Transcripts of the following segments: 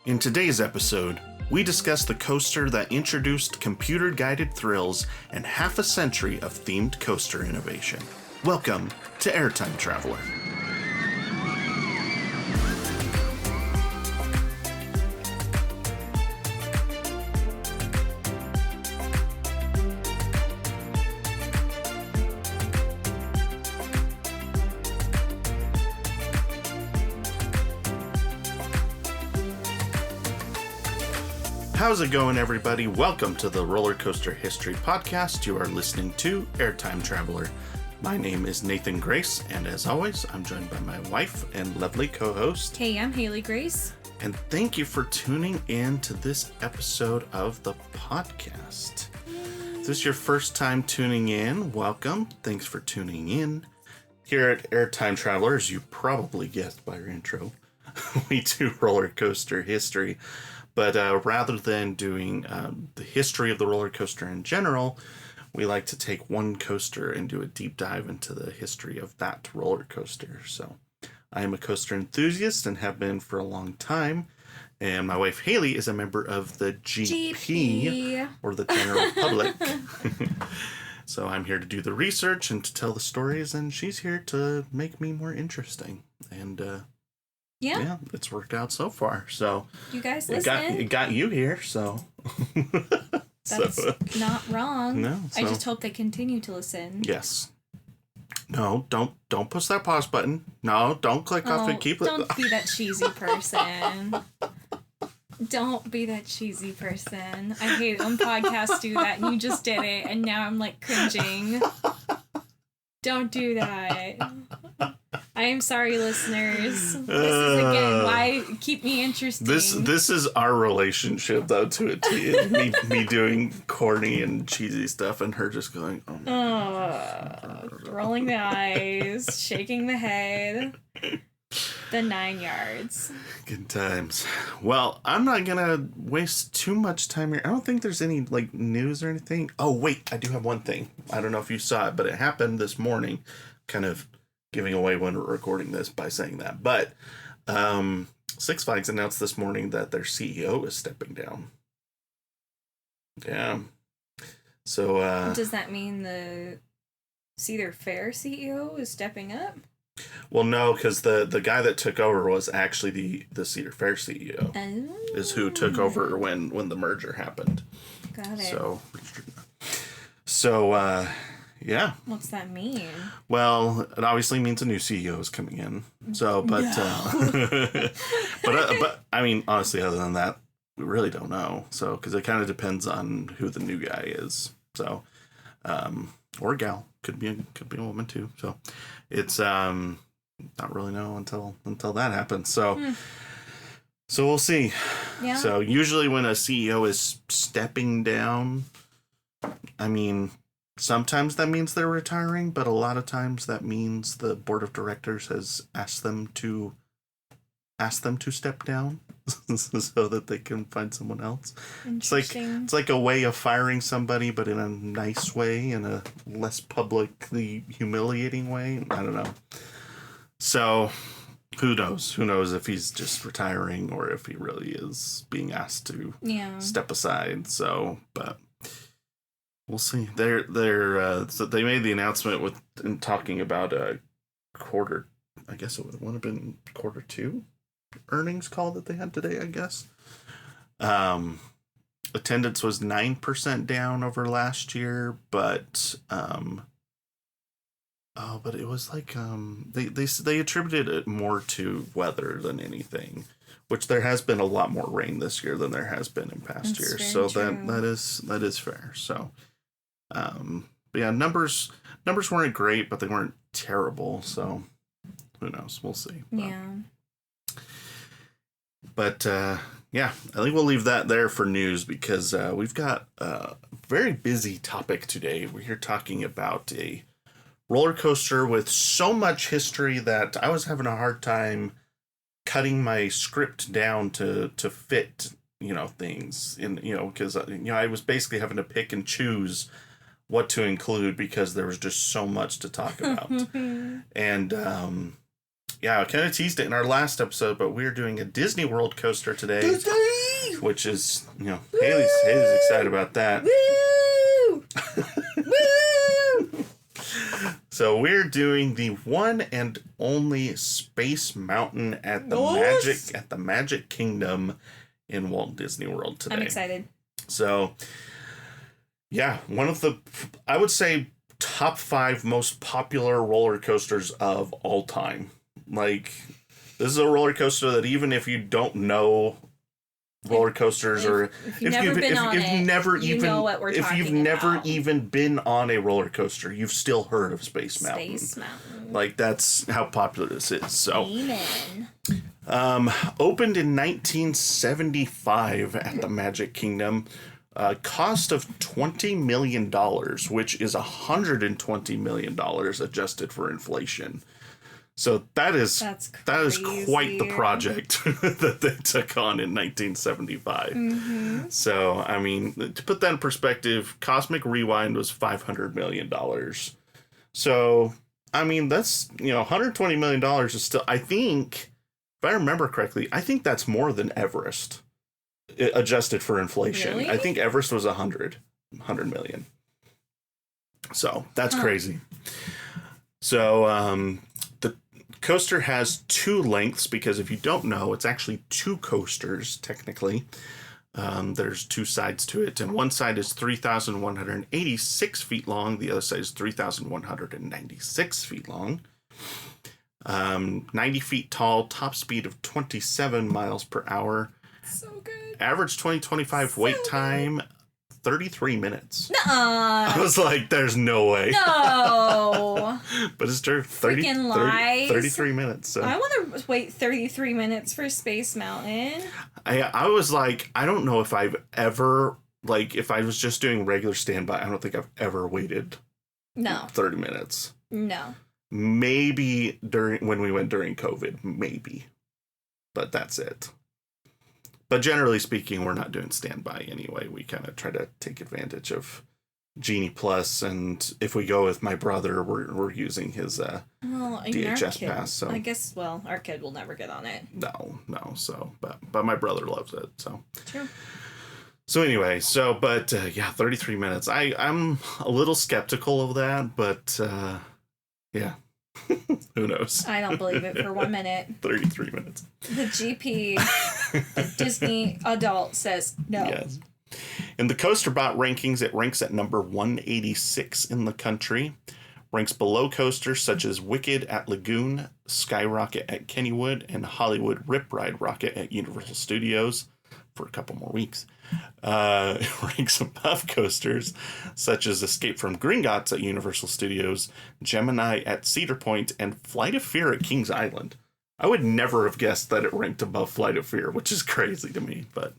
In today's episode, we discuss the coaster that introduced computer-guided thrills and half a century of themed coaster innovation. Welcome to Airtime Traveler. How's it going, everybody? Welcome to the Roller Coaster History Podcast. You are listening to Airtime Traveler. My name is Nathan Grace, and as always, I'm joined by my wife and lovely co-host. Hey, I'm Haley Grace. And thank you for tuning in to this episode of the podcast. If this is your first time tuning in, welcome. Thanks for tuning in. Here at Airtime Traveler, as you probably guessed by your intro, we do roller coaster history. But rather than doing the history of the roller coaster in general, we like to take one coaster and do a deep dive into the history of that roller coaster. So I am a coaster enthusiast and have been for a long time. And my wife, Haley, is a member of the GP. Or the general public. So I'm here to do the research and to tell the stories, and she's here to make me more interesting. And yeah, it's worked out so far. So you guys listen. It got you here, so that's not wrong. No, I just hope they continue to listen. Yes. No, don't push that pause button. No, don't click off it. Keep it. Don't be that cheesy person. Don't be that cheesy person. I hate it when podcasts do that, and you just did it, and now I'm like cringing. Don't do that. I am sorry, listeners. This is again why keep me interesting. This is our relationship, though, to a T. me doing corny and cheesy stuff, and her just going, rolling the eyes, shaking the head, the 9 yards. Good times. Well, I'm not gonna waste too much time here. I don't think there's any news or anything. Oh wait, I do have one thing. I don't know if you saw it, but it happened this morning. Kind of giving away when we're recording this by saying that. But Six Flags announced this morning that their CEO is stepping down. Yeah. So does that mean the Cedar Fair CEO is stepping up? Well, no, because the guy that took over was actually the Cedar Fair CEO. Oh. Is who took over when the merger happened. Got it. So yeah. What's that mean? Well, it obviously means a new CEO is coming in. So, but no. but I mean, honestly, other than that, we really don't know. So, because it kind of depends on who the new guy is. So, or gal, could be a woman too. So, it's not really know until that happens. So, so we'll see. Yeah. So usually when a CEO is stepping down, I mean, sometimes that means they're retiring, but a lot of times that means the board of directors has asked them to step down so that they can find someone else. It's like a way of firing somebody, but in a nice way, in a less publicly humiliating way. I don't know. So who knows? Who knows if he's just retiring or if he really is being asked to step aside. So, but we'll see. So they made the announcement in talking about a quarter. I guess it would have been quarter 2 earnings call that they had today. I guess attendance was 9% down over last year, but but it was they attributed it more to weather than anything. Which there has been a lot more rain this year than there has been in past years. So true. that is fair. So. But yeah, numbers weren't great, but they weren't terrible. So who knows? We'll see. Yeah. But yeah, I think we'll leave that there for news because we've got a very busy topic today. We're here talking about a roller coaster with so much history that I was having a hard time cutting my script down to fit, things in, because, I was basically having to pick and choose what to include because there was just so much to talk about. And Yeah, I kind of teased it in our last episode, but we're doing a Disney World coaster today. Disney! Which is, Haley's excited about that. Woo! Woo! So we're doing the one and only Space Mountain at the Magic Kingdom in Walt Disney World today. I'm excited. So, yeah, one of the, I would say, top 5 most popular roller coasters of all time. Like, this is a roller coaster that even if you don't know roller coasters, or if you've never been on it, you know what we're talking about. If you've never even been on a roller coaster, you've still heard of Space Mountain. Space Mountain. Like, that's how popular this is. So, Amen. Opened in 1975 at the Magic Kingdom. Cost of $20 million, which is $120 million adjusted for inflation. So that is quite the project that they took on in 1975. Mm-hmm. So, I mean, to put that in perspective, Cosmic Rewind was $500 million. So, I mean, that's, $120 million is still, I think, if I remember correctly, I think that's more than Everest, adjusted for inflation. Really? I think Everest was 100 million. So, that's crazy. So, the coaster has 2 lengths, because if you don't know, it's actually 2 coasters, technically. There's 2 sides to it, and one side is 3,186 feet long. The other side is 3,196 feet long. 90 feet tall, top speed of 27 miles per hour. So good. Average 2025 wait time, 33 minutes. Nuh-uh. I was like, there's no way. No. But it's true. 33 minutes. So. I want to wait 33 minutes for Space Mountain. I was like, I don't know if I've ever, like, if I was just doing regular standby, I don't think I've ever waited 30 minutes. No. Maybe when we went during COVID, maybe. But that's it. But generally speaking, we're not doing standby anyway. We kind of try to take advantage of Genie Plus, and if we go with my brother, we're using his DHS pass. So I guess, our kid will never get on it. No. So, but my brother loves it. So true. So anyway, 33 minutes. I'm a little skeptical of that, but yeah. Who knows? I don't believe it for 1 minute. 33 minutes. The GP, the Disney adult, says no. Yes. In the CoasterBot rankings, it ranks at number 186 in the country. Ranks below coasters such as Wicked at Lagoon, Skyrocket at Kennywood, and Hollywood Rip Ride Rocket at Universal Studios for a couple more weeks. It ranks above coasters such as Escape from Gringotts at Universal Studios, Gemini at Cedar Point, and Flight of Fear at Kings Island. I would never have guessed that it ranked above Flight of Fear, which is crazy to me, but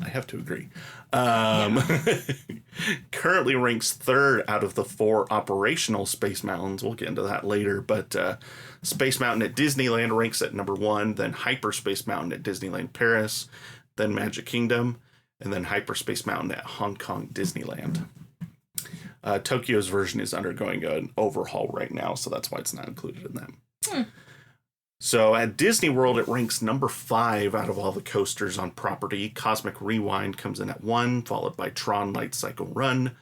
I have to agree. Currently ranks 3rd out of the 4 operational Space Mountains. We'll get into that later, but Space Mountain at Disneyland ranks at number 1, then Hyperspace Mountain at Disneyland Paris, then Magic Kingdom, and then Hyperspace Mountain at Hong Kong Disneyland. Tokyo's version is undergoing an overhaul right now, so that's why it's not included in that. So at Disney World, it ranks number 5 out of all the coasters on property. Cosmic Rewind comes in at 1, followed by Tron Light Cycle Run,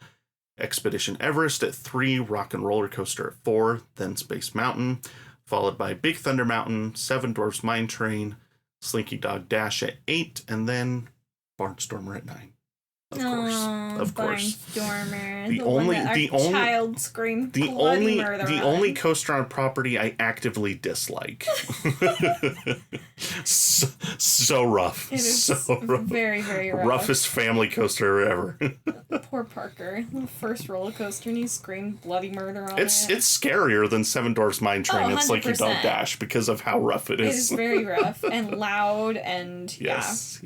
Expedition Everest at 3, Rock and Roller Coaster at 4, then Space Mountain, followed by Big Thunder Mountain, Seven Dwarfs Mine Train, Slinky Dog Dash at 8, and then Barnstormer at 9. Of course. Barnstormer. The only child screamed bloody murder the on. only coaster on property I actively dislike. so rough. It is so rough. Very, very rough. Roughest family coaster ever. Poor Parker. The first roller coaster, and he screamed bloody murder on it. It's scarier than Seven Dwarfs Mine Train and Slinky Dog Dash because of how rough it is. It is very rough and loud and yes.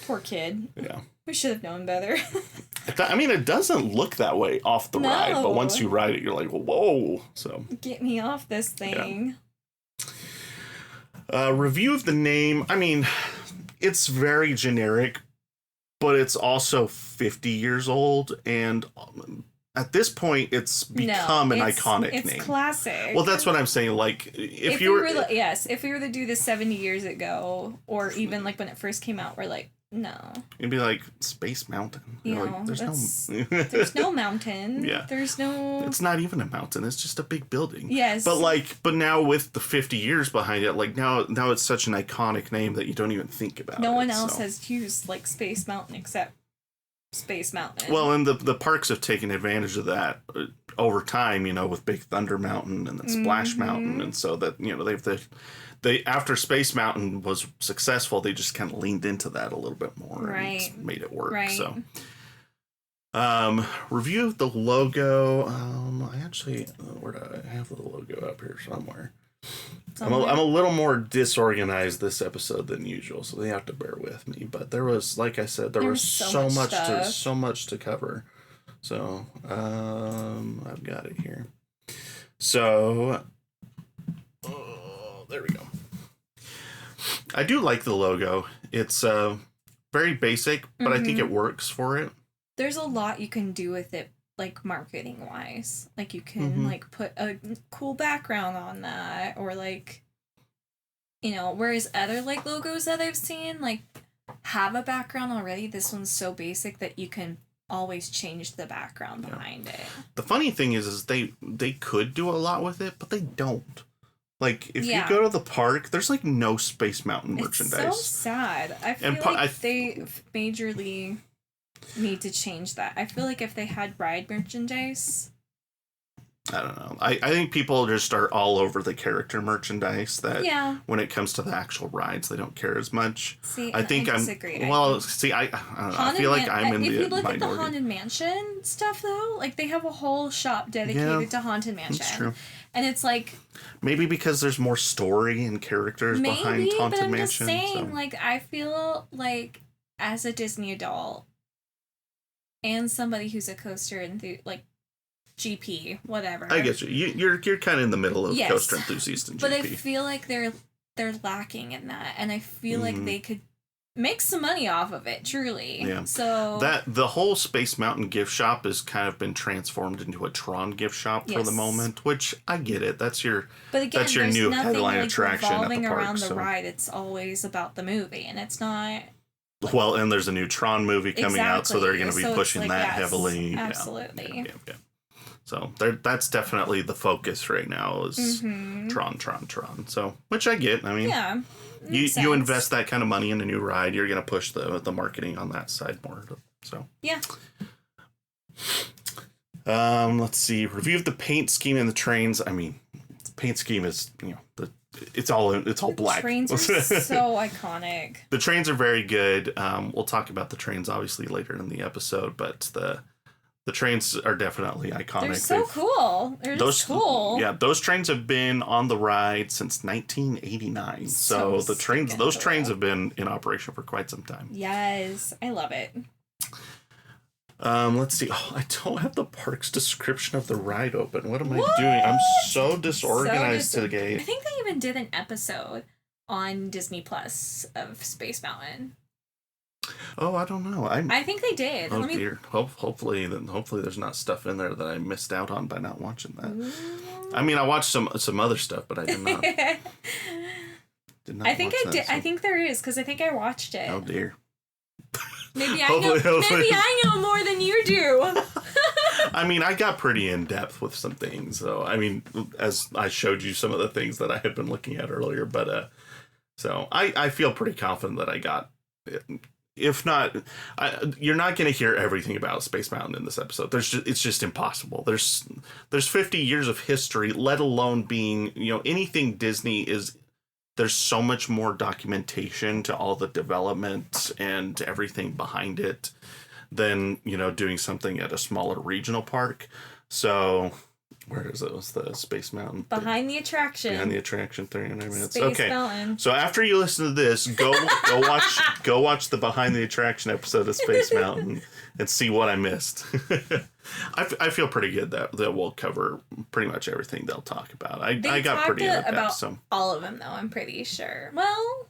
Poor kid. Yeah. We should have known better. I mean, it doesn't look that way off the ride, but once you ride it, you're like, whoa. So get me off this thing. Yeah. Review of the name. I mean, it's very generic, but it's also 50 years old. And at this point, it's become an iconic name. It's classic. Well, that's what I'm saying. Like, if we were to do this 70 years ago, or even like when it first came out, we're like, no. It'd be like Space Mountain. Like, there's no mountain. Yeah. There's no. It's not even a mountain. It's just a big building. Yes. But now with the 50 years behind it, like now it's such an iconic name that you don't even think about. No one else has used like Space Mountain except Space Mountain. Well, and the parks have taken advantage of that over time, with Big Thunder Mountain and then Splash Mountain, and so that they after Space Mountain was successful, they just kind of leaned into that a little bit more, right? And made it work. Right. So, review of the logo. I actually where do I have the logo up here somewhere? I'm a little more disorganized this episode than usual, so they have to bear with me. But there was, like I said, there was so much to cover. So I've got it here. So there we go. I do like the logo. It's very basic, but I think it works for it. There's a lot you can do with it, like marketing wise. Like you can like put a cool background on that, or like, whereas other like logos that I've seen like have a background already. This one's so basic that you can always change the background behind it. The funny thing is they could do a lot with it, but they don't. Like, if you go to the park, there's, like, no Space Mountain merchandise. It's so sad. I feel like they majorly need to change that. I feel like if they had ride merchandise... I don't know. I think people just are all over the character merchandise that when it comes to the actual rides, they don't care as much. See, I disagree. Well, see, I don't know. I feel like I'm in the minority. If you look at the Haunted Mansion stuff, though, like, they have a whole shop dedicated to Haunted Mansion. That's true. And it's like... Maybe because there's more story and characters behind Haunted Mansion. But I'm just saying, like, I feel like, as a Disney adult, and somebody who's a coaster like GP, whatever. I guess you're kind of in the middle of coaster enthusiast and GP. But I feel like they're lacking in that, and I feel like they could make some money off of it, truly. Yeah. So that the whole Space Mountain gift shop has kind of been transformed into a Tron gift shop for the moment, which I get it. That's your new headline attraction at the park. Around the ride, it's always about the movie, and it's not. Well, and there's a new Tron movie coming out, so they're going to be pushing that heavily. Absolutely. Yeah. So that's definitely the focus right now is Tron. So, which I get. I mean, you invest that kind of money in a new ride, you're going to push the marketing on that side more. So yeah. Let's see. Review of the paint scheme in the trains. I mean, the paint scheme is it's all black. Trains are so iconic. The trains are very good. We'll talk about the trains obviously later in the episode, but the trains are definitely iconic. They're so cool. They're just cool. Yeah, those trains have been on the ride since 1989. So those trains have been in operation for quite some time. Yes, I love it. Let's see. Oh, I don't have the park's description of the ride open. What am I doing? I'm so disorganized today. I think they even did an episode on Disney Plus of Space Mountain. Oh, I don't know. I think they did. Oh dear. Hopefully there's not stuff in there that I missed out on by not watching that. Ooh. I mean, I watched some other stuff, but I did not. I think I did. I think there is, because I think I watched it. Oh dear. Maybe I know more than you do. I mean, I got pretty in depth with some things, so I mean, as I showed you some of the things that I had been looking at earlier, but so I feel pretty confident that I got it. If not, you're not going to hear everything about Space Mountain in this episode. It's just impossible. There's 50 years of history, let alone being, anything Disney is. There's so much more documentation to all the development and everything behind it than, doing something at a smaller regional park. So where is it? It's the Space Mountain. Behind the attraction. 39 minutes. Space Mountain. So after you listen to this, go watch the Behind the Attraction episode of Space Mountain and see what I missed. I feel pretty good that we'll cover pretty much everything they'll talk about. I got pretty in depth. So all of them, though, I'm pretty sure. Well,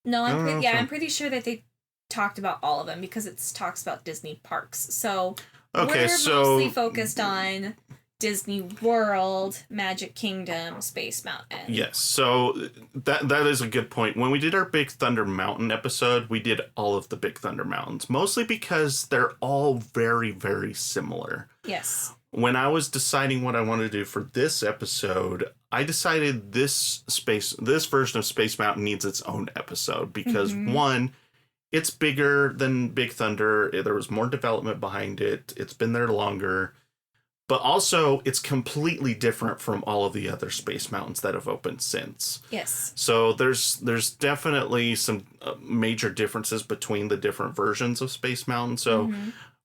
no, I'm pretty sure that they talked about all of them because it talks about Disney parks. So Okay, We're so mostly focused on Disney World, Magic Kingdom, Space Mountain. yes, so that is a good point. When we did our Big Thunder Mountain episode, we did all of the Big Thunder Mountains, mostly because they're all very, very similar. Yes. When I was deciding what I wanted to do for this episode, I decided this version of Space Mountain needs its own episode because one, it's bigger than Big Thunder. There was more development behind it. It's been there longer. But also, it's completely different from all of the other Space Mountains that have opened since. Yes. So there's definitely some major differences between the different versions of Space Mountain. So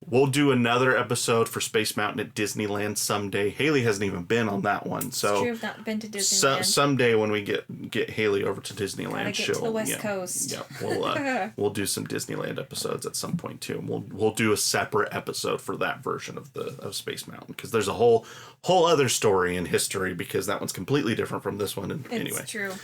we'll do another episode for Space Mountain at Disneyland someday. Haley hasn't even been on that one. So it's true, I've not been to Disneyland. Someday when we get Haley over to Disneyland, Gotta get to the West Coast. Yeah, we'll do some Disneyland episodes at some point too. And we'll do a separate episode for that version of Space Mountain because there's a whole other story and history because that one's completely different from this one. And anyway, it's true.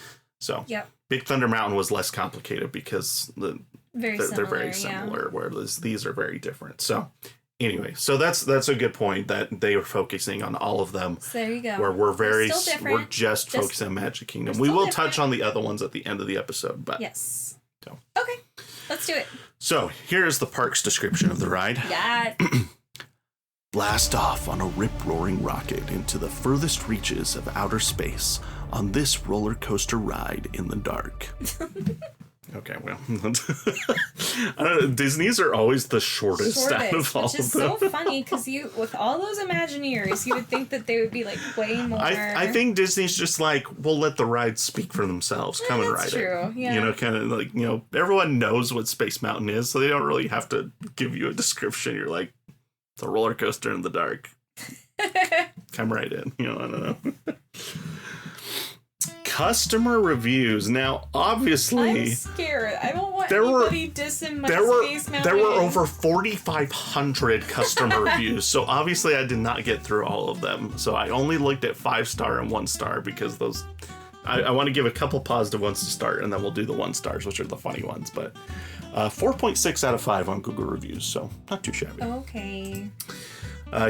So Big Thunder Mountain was less complicated because they're very similar, whereas these are very different. So anyway, so that's a good point that they were focusing on all of them. So there you go. Where we're just focusing on Magic Kingdom. We will touch on the other ones at the end of the episode, but yes. So. Okay, let's do it. So here's the park's description of the ride. Yeah. Blast off on a rip-roaring rocket into the furthest reaches of outer space on this roller coaster ride in the dark. Okay, well, I don't know. Disney's are always the shortest out of all of them. Which is so funny because with all those Imagineers, you would think that they would be like way more. I think Disney's just like, we'll let the rides speak for themselves. Come and ride true. it. Yeah. You know, kind of like, everyone knows what Space Mountain is, so they don't really have to give you a description. You're like, it's a roller coaster in the dark. Come right in. I don't know. Customer reviews. Now, obviously, I'm scared. I don't want anybody dissing my Space Mountain. There were over 4,500 customer reviews, so obviously I did not get through all of them. So I only looked at 5-star and 1-star because those. I want to give a couple positive ones to start, and then we'll do the 1-stars, which are the funny ones. But 4.6 out of 5 on Google reviews, so not too shabby. Okay.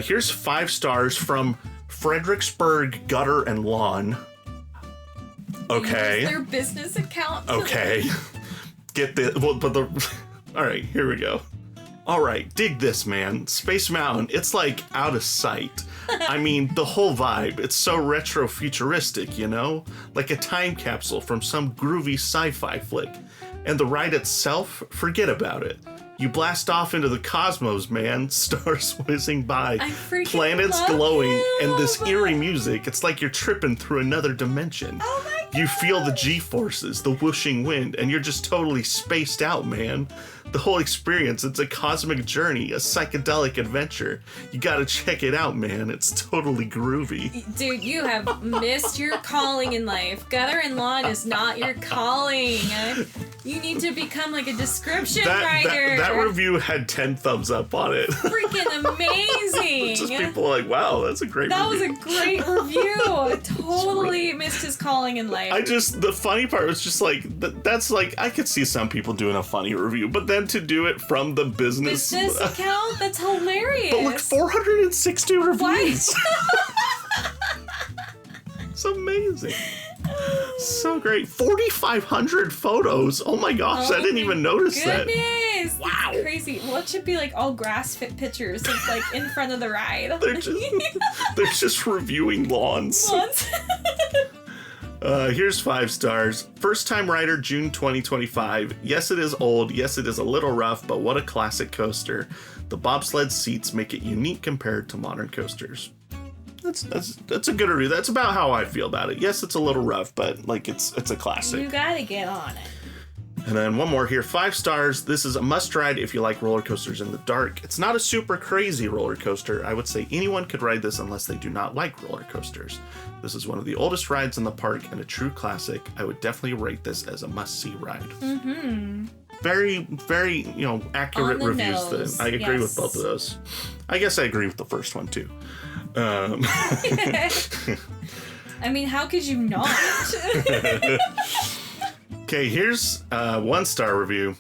Here's 5 stars from Fredericksburg Gutter and Lawn. Okay. Use their business account. Okay. Get this. Well, all right, here we go. All right, dig this, man. Space Mountain, it's like out of sight. I mean, the whole vibe, it's so retro futuristic, like a time capsule from some groovy sci-fi flick. And the ride itself, forget about it. You blast off into the cosmos, man. Stars whizzing by, planets glowing, and this eerie music. It's like you're tripping through another dimension. Oh my God. You feel the G-forces, the whooshing wind, and you're just totally spaced out, man. The whole experience, it's a cosmic journey, a psychedelic adventure. You gotta check it out, man. It's totally groovy. Dude, you have missed your calling in life. Gutter and Lawn is not your calling. You need to become like a description writer. That review had 10 thumbs up on it. Freaking amazing. Just people are like, wow, that's a great review. That was a great review. Totally missed his calling in life. The funny part was just like, that's like, I could see some people doing a funny review, but then to do it from the business account, that's hilarious. But look, 460 reviews. It's amazing. So great. 4,500 photos. Oh my gosh, I didn't even notice that. Goodness. Wow. That's crazy. Well, it should be like all grass fit pictures of like in front of the ride. They're just reviewing lawns. Here's 5 stars. First time rider, June 2025. Yes, it is old. Yes, it is a little rough, but what a classic coaster. The bobsled seats make it unique compared to modern coasters. That's a good review. That's about how I feel about it. Yes, it's a little rough, but like it's a classic. You gotta get on it. And then one more here, 5 stars. This is a must ride if you like roller coasters in the dark. It's not a super crazy roller coaster. I would say anyone could ride this unless they do not like roller coasters. This is one of the oldest rides in the park and a true classic. I would definitely rate this as a must-see ride. Mm-hmm. Very, very, accurate reviews. I agree with both of those. I guess I agree with the first one too. I mean, how could you not? Okay, here's a 1-star review.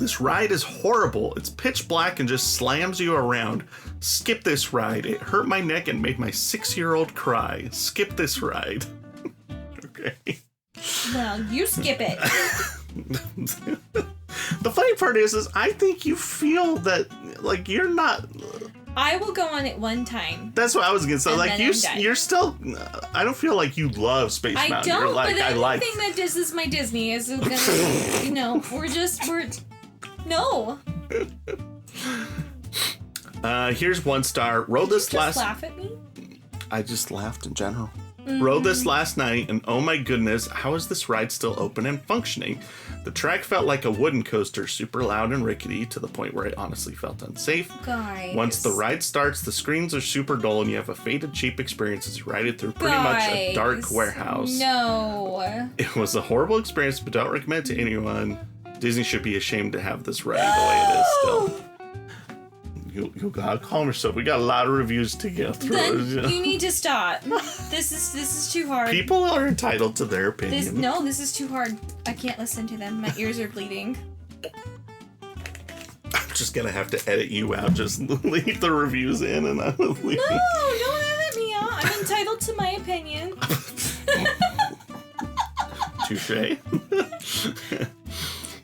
This ride is horrible. It's pitch black and just slams you around. Skip this ride. It hurt my neck and made my 6-year-old cry. Skip this ride. Okay. Well, you skip it. The funny part is I think you feel that, like, you're not... I will go on it one time. That's what I was gonna say. Like, you're still... I don't feel like you love Space Mountain. I don't, you're like, but I like... anything that is my Disney is gonna, you know, no. Here's 1 star. Rode Did this you last... just laugh at me? I just laughed in general. Rode this last night, and oh my goodness, how is this ride still open and functioning? The track felt like a wooden coaster, super loud and rickety, to the point where I honestly felt unsafe. Guys. Once the ride starts, the screens are super dull, and you have a faded, cheap experience as you ride it through pretty much a dark warehouse. No. It was a horrible experience, but don't recommend it to anyone. Disney should be ashamed to have this ride the way it is still. You gotta calm yourself. We got a lot of reviews to get through. Then you need to stop. This is too hard. People are entitled to their opinion. This is too hard. I can't listen to them. My ears are bleeding. I'm just gonna have to edit you out. Just leave the reviews in, and I will leave. No, don't edit me out. I'm entitled to my opinion. Touche.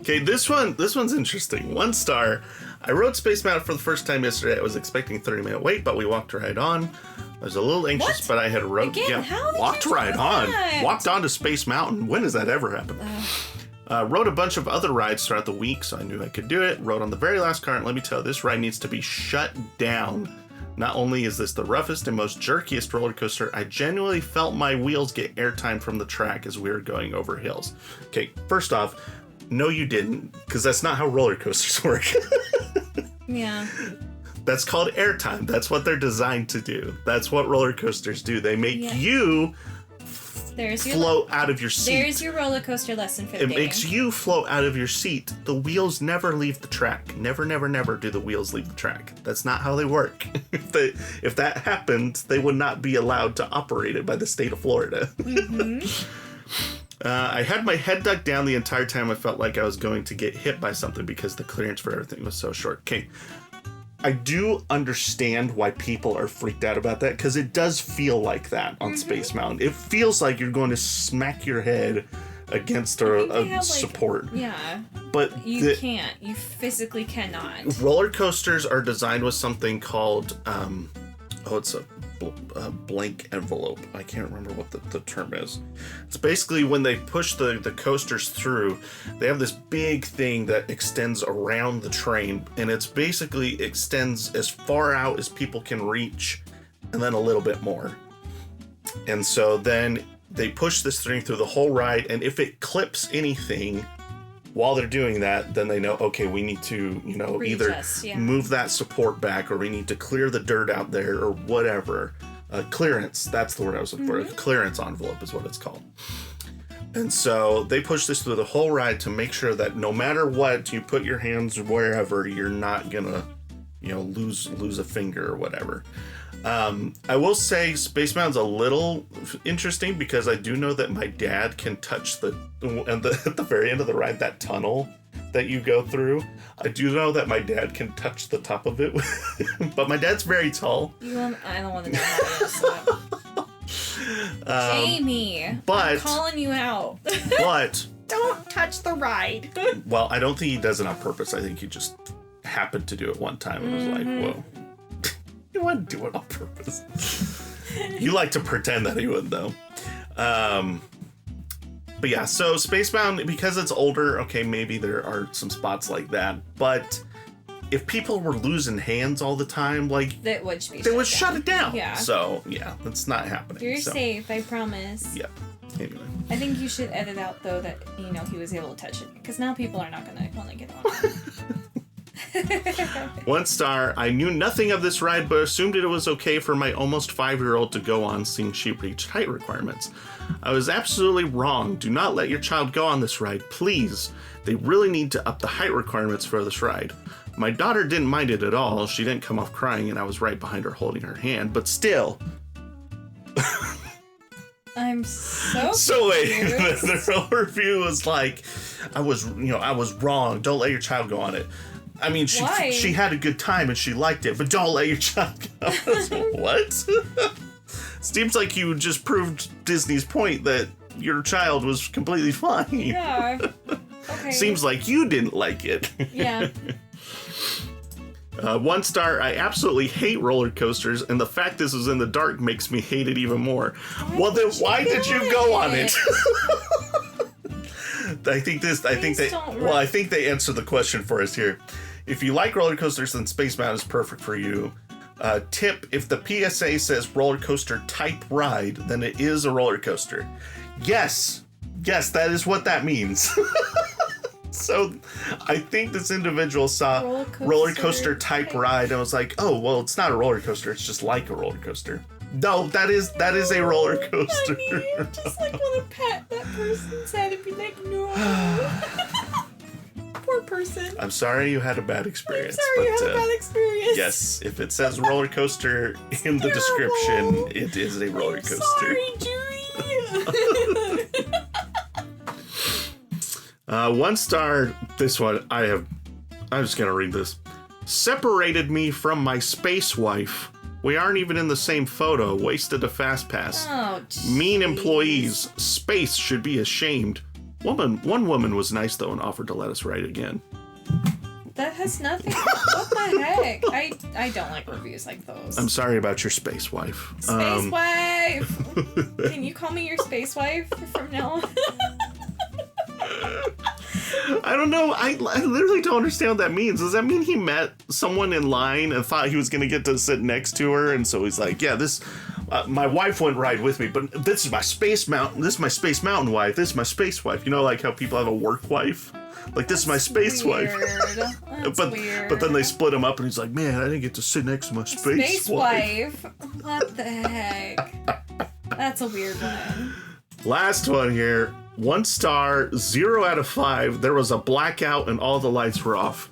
Okay, this one's interesting. 1 star. I rode Space Mountain for the first time yesterday. I was expecting a 30-minute wait, but we walked right on. I was a little anxious, but I had rode. Again, how did walked you do right that? on. Walked on to Space Mountain. When does that ever happen? Rode a bunch of other rides throughout the week, so I knew I could do it. Rode on the very last car, and let me tell you, this ride needs to be shut down. Not only is this the roughest and most jerkiest roller coaster, I genuinely felt my wheels get airtime from the track as we were going over hills. Okay, first off, no you didn't, because that's not how roller coasters work. Yeah. That's called airtime. That's what they're designed to do. That's what roller coasters do. They make you float out of your seat. There's your roller coaster lesson for the day. It makes you float out of your seat. The wheels never leave the track. Never, never, never do the wheels leave the track. That's not how they work. If that happened, they would not be allowed to operate it by the state of Florida. Mm-hmm. I had my head ducked down the entire time. I felt like I was going to get hit by something because the clearance for everything was so short. Okay, I do understand why people are freaked out about that, because it does feel like that on Space Mountain. It feels like you're going to smack your head against a support. Yeah. But you can't. You physically cannot. Roller coasters are designed with something called, it's a blank envelope. I can't remember what the term is. It's basically when they push the coasters through, they have this big thing that extends around the train, and it's basically extends as far out as people can reach, and then a little bit more. And so then they push this thing through the whole ride, and if it clips anything while they're doing that, then they know, okay, we need to, either move that support back, or we need to clear the dirt out there, or whatever. Clearance, that's the word I was looking for. Clearance envelope is what it's called. And so they push this through the whole ride to make sure that no matter what, you put your hands wherever, you're not gonna, lose a finger or whatever. I will say Space Mountain's a little interesting, because I do know that my dad can touch at the very end of the ride, that tunnel that you go through. I do know that my dad can touch the top of it, but my dad's very tall. I don't want to know how it is. Jamie, I'm calling you out. But don't touch the ride. Well, I don't think he does it on purpose. I think he just happened to do it one time and was like, whoa. He wouldn't do it on purpose. You like to pretend that he would, though. But yeah, so Space Mountain, because it's older, okay, maybe there are some spots like that. But if people were losing hands all the time, like, they would shut it down. Yeah. So, yeah, that's not happening. You're safe, I promise. Yeah. Anyway. I think you should edit out, though, that, he was able to touch it. Because now people are not going to want to get on it. 1 star. I knew nothing of this ride, but assumed it was okay for my almost 5-year-old to go on, seeing she reached height requirements. I was absolutely wrong. Do not let your child go on this ride, please. They really need to up the height requirements for this ride. My daughter didn't mind it at all. She didn't come off crying, and I was right behind her holding her hand, but still. I'm so wait, the review was like, I was wrong. Don't let your child go on it. I mean, she had a good time and she liked it, but don't let your child go. What? Seems like you just proved Disney's point that your child was completely fine. Yeah. Okay. Seems like you didn't like it. Yeah. 1 star, I absolutely hate roller coasters, and the fact this was in the dark makes me hate it even more. Well, then why did you go on it? I think they answered the question for us here. If you like roller coasters, then Space Mountain is perfect for you. Tip, if the PSA says roller coaster type ride, then it is a roller coaster. Yes, that is what that means. So I think this individual saw roller coaster type ride and was like, oh, well, it's not a roller coaster. It's just like a roller coaster. No, that is a roller coaster. Honey, I just like want to pat that person's head and be like, no. Poor person. I'm sorry you had a bad experience. You had a bad experience. Yes, if it says roller coaster in the description, it is a roller coaster. Sorry, Julie. 1 star, this one, I'm just gonna read this. Separated me from my space wife. We aren't even in the same photo. Wasted a fast pass. Oh, geez. Mean employees. Space should be ashamed. One woman was nice though and offered to let us ride again. That has nothing. What the heck? I don't like reviews like those. I'm sorry about your space wife. Space wife. Can you call me your space wife from now on? I don't know. I literally don't understand what that means. Does that mean he met someone in line and thought he was going to get to sit next to her? And so he's like, yeah, this, my wife wouldn't ride with me, but this is my space mountain. This is my space mountain wife. This is my space wife. You know, like how people have a work wife? Like, this is my space wife. That's weird. But then they split him up and he's like, man, I didn't get to sit next to my space wife. What the heck? That's a weird one. Last one here. 1 star, 0 out of 5. There was a blackout and all the lights were off.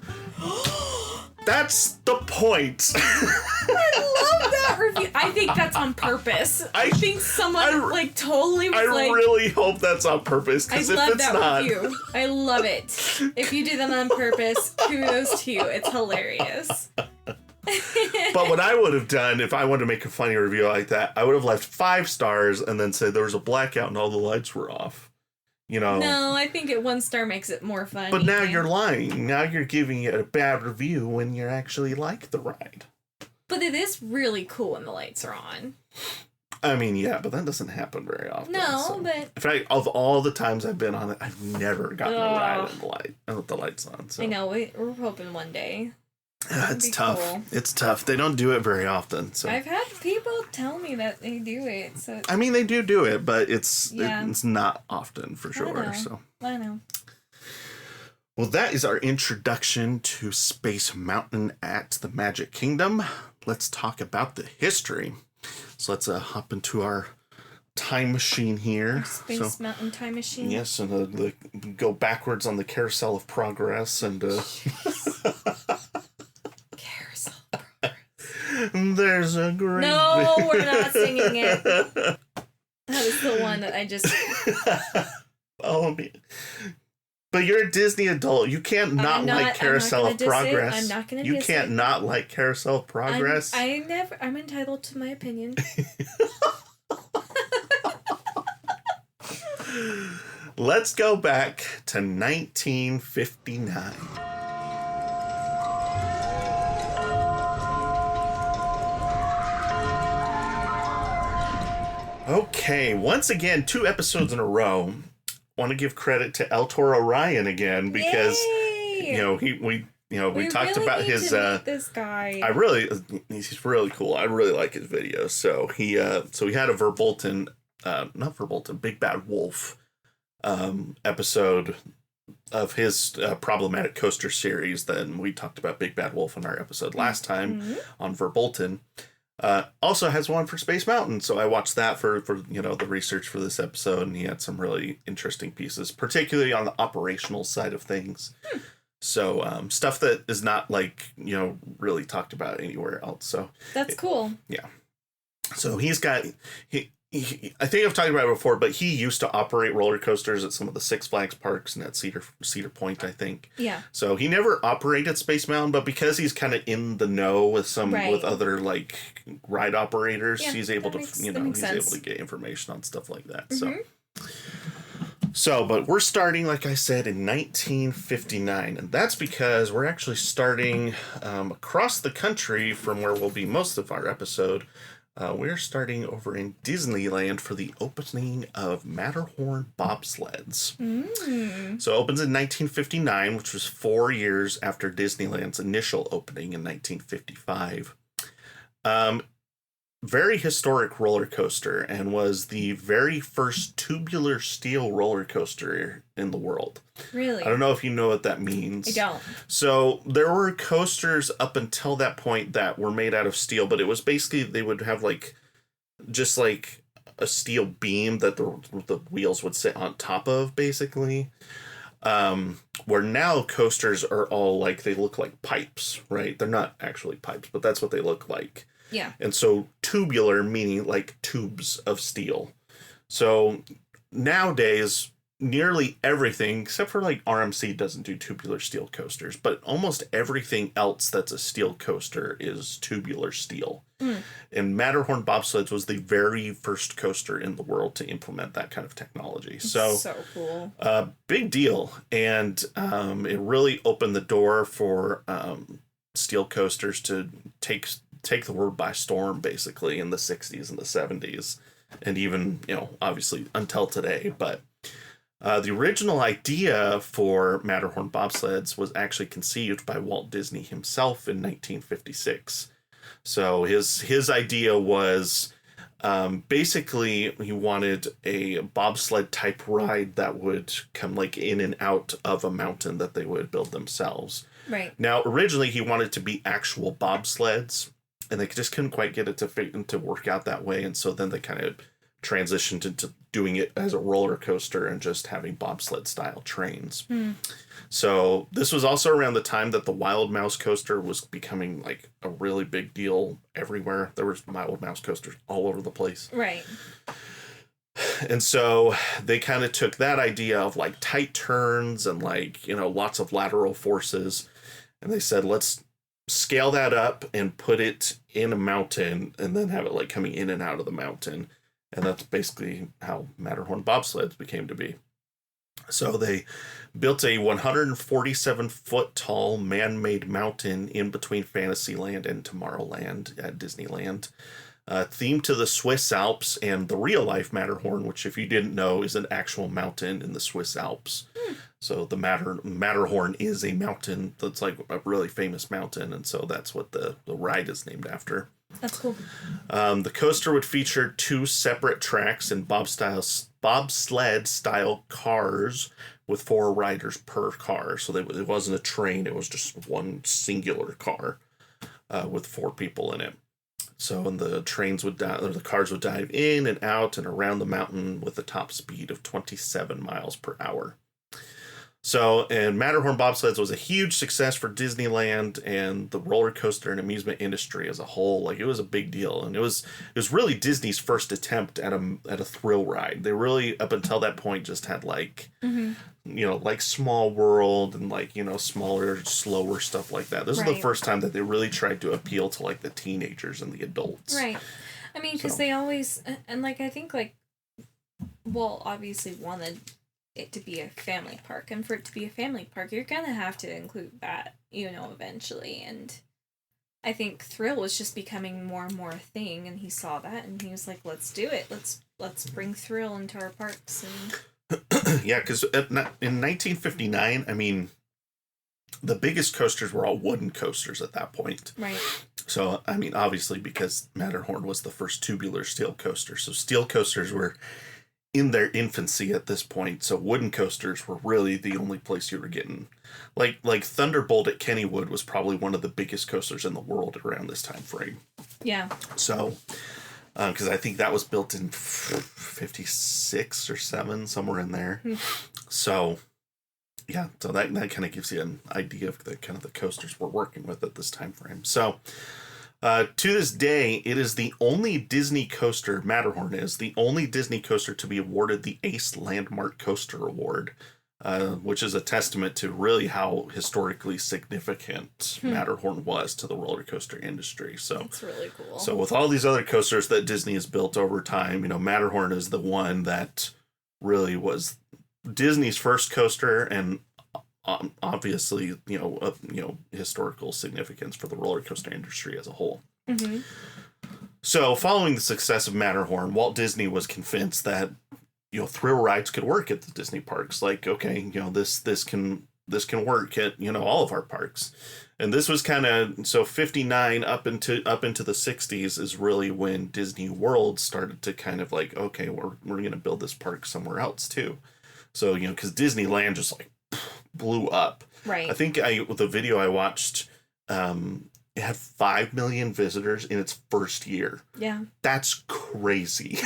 That's the point. I love that review. I think that's on purpose. I think someone totally was I really hope that's on purpose. I love that review. I love it. If you do them on purpose, kudos to you. It's hilarious. But what I would have done if I wanted to make a funny review like that, I would have left 5 stars and then said there was a blackout and all the lights were off. You know. No, I think 1 star makes it more fun. But now you're lying. Now you're giving it a bad review when you actually like the ride. But it is really cool when the lights are on. I mean, yeah, but that doesn't happen very often. No, but... In fact, of all the times I've been on it, I've never gotten a ride with the lights on. So. I know, we're hoping one day. It's tough. Cool. It's tough. They don't do it very often. So I've had people tell me that they do it. So I mean, they do it, but it's not often for sure. I know. Well, that is our introduction to Space Mountain at the Magic Kingdom. Let's talk about the history. So let's hop into our time machine here. Space Mountain time machine. Yes, and go backwards on the carousel of progress and. There's a great... No, we're not singing it. That was the one that I just... Oh, man. But you're a Disney adult. You can't not like Carousel of Progress. I'm not going to You can't not like Carousel of Progress. I'm entitled to my opinion. Let's go back to 1959. Okay, once again, 2 episodes in a row. Want to give credit to El Toro Ryan again because we talked really about need his to meet this guy. He's really cool. I really like his videos. So he had a Big Bad Wolf episode of his problematic coaster series. Then we talked about Big Bad Wolf in our episode last time on Verbolten. Also has one for Space Mountain, so I watched that for the research for this episode, and he had some really interesting pieces, particularly on the operational side of things. So stuff that is not really talked about anywhere else. So that's cool. Yeah. So he I think I've talked about it before, but he used to operate roller coasters at some of the Six Flags parks and at Cedar Point, I think. Yeah. So he never operated Space Mountain, but because he's kind of in the know with with other like ride operators, he's able to able to get information on stuff like that. So, but we're starting, like I said, in 1959, and that's because we're actually starting across the country from where will be most of our episode. We're starting over in Disneyland for the opening of Matterhorn bobsleds. So it opens in 1959, which was 4 years after Disneyland's initial opening in 1955. Very historic roller coaster, and was the very first tubular steel roller coaster in the world. Really? I don't know if you know what that means. I don't. So there were coasters up until that point that were made out of steel, but it was basically they would have just like a steel beam that the wheels would sit on top of, basically. Where now coasters are all like, they look like pipes, right? They're not actually pipes, but that's what they look like. Yeah. And so tubular meaning like tubes of steel. So nowadays, nearly everything, except for like RMC doesn't do tubular steel coasters, but almost everything else that's a steel coaster is tubular steel. And Matterhorn bobsleds was the very first coaster in the world to implement that kind of technology. So cool. Big deal. And it really opened the door for steel coasters to take the world by storm, basically, in the 60s and the 70s, and even, obviously until today. But the original idea for Matterhorn bobsleds was actually conceived by Walt Disney himself in 1956. So his idea was basically he wanted a bobsled type ride that would come like in and out of a mountain that they would build themselves. Right. Now, originally he wanted to be actual bobsleds, and they just couldn't quite get it to work out that way. And so then they kind of transitioned into doing it as a roller coaster and just having bobsled style trains. So this was also around the time that the Wild Mouse coaster was becoming like a really big deal everywhere. There was Wild Mouse coasters all over the place. Right. And so they kind of took that idea of like tight turns and like, lots of lateral forces. And they said, let's scale that up and put it in a mountain and then have it like coming in and out of the mountain. And that's basically how Matterhorn bobsleds became to be. So they built a 147-foot tall man-made mountain in between Fantasyland and Tomorrowland at Disneyland, themed to the Swiss Alps and the real-life Matterhorn, which, if you didn't know, is an actual mountain in the Swiss Alps. So the Matterhorn is a mountain that's like a really famous mountain, and so that's what the ride is named after. That's cool. The coaster would feature 2 separate tracks and bobsled style cars with 4 riders per car. So it wasn't a train; it was just one singular car with 4 people in it. So, and the cars would dive in and out and around the mountain with a top speed of 27 miles per hour. So, and Matterhorn bobsleds was a huge success for Disneyland and the roller coaster and amusement industry as a whole. Like, it was a big deal, and it was really Disney's first attempt at a thrill ride. They really, up until that point, just had like, like Small World and like, smaller, slower stuff like that. This is the first time that they really tried to appeal to like the teenagers and the adults. Right. I mean, because they always, and like, I think like, Walt obviously wanted it to be a family park, and for it to be a family park, you're gonna have to include that, eventually. And I think thrill was just becoming more and more a thing, and he saw that and he was like, let's do it, let's bring thrill into our parks. And yeah, because in 1959, I mean, the biggest coasters were all wooden coasters at that point. Right. So, I mean, obviously, because Matterhorn was the first tubular steel coaster, so steel coasters were in their infancy at this point. So wooden coasters were really the only place you were getting. Like Thunderbolt at Kennywood was probably one of the biggest coasters in the world around this time frame. Yeah. So, because I think that was built in 56 or 7, somewhere in there. So, yeah, so that kind of gives you an idea of the kind of the coasters we're working with at this time frame. So, To this day, it is the only Disney coaster, Matterhorn is, the only Disney coaster to be awarded the ACE Landmark Coaster Award, which is a testament to really how historically significant Matterhorn was to the roller coaster industry. So that's really cool. So with all these other coasters that Disney has built over time, Matterhorn is the one that really was Disney's first coaster, and obviously, historical significance for the roller coaster industry as a whole. Mm-hmm. So, following the success of Matterhorn, Walt Disney was convinced that thrill rides could work at the Disney parks. Like, okay, this can work at all of our parks, and this was kind of 59 up into the 60s is really when Disney World started to kind of like, okay, we're gonna build this park somewhere else too. So because Disneyland just like blew up. Right. I think the video I watched, it had 5 million visitors in its first year. Yeah. That's crazy.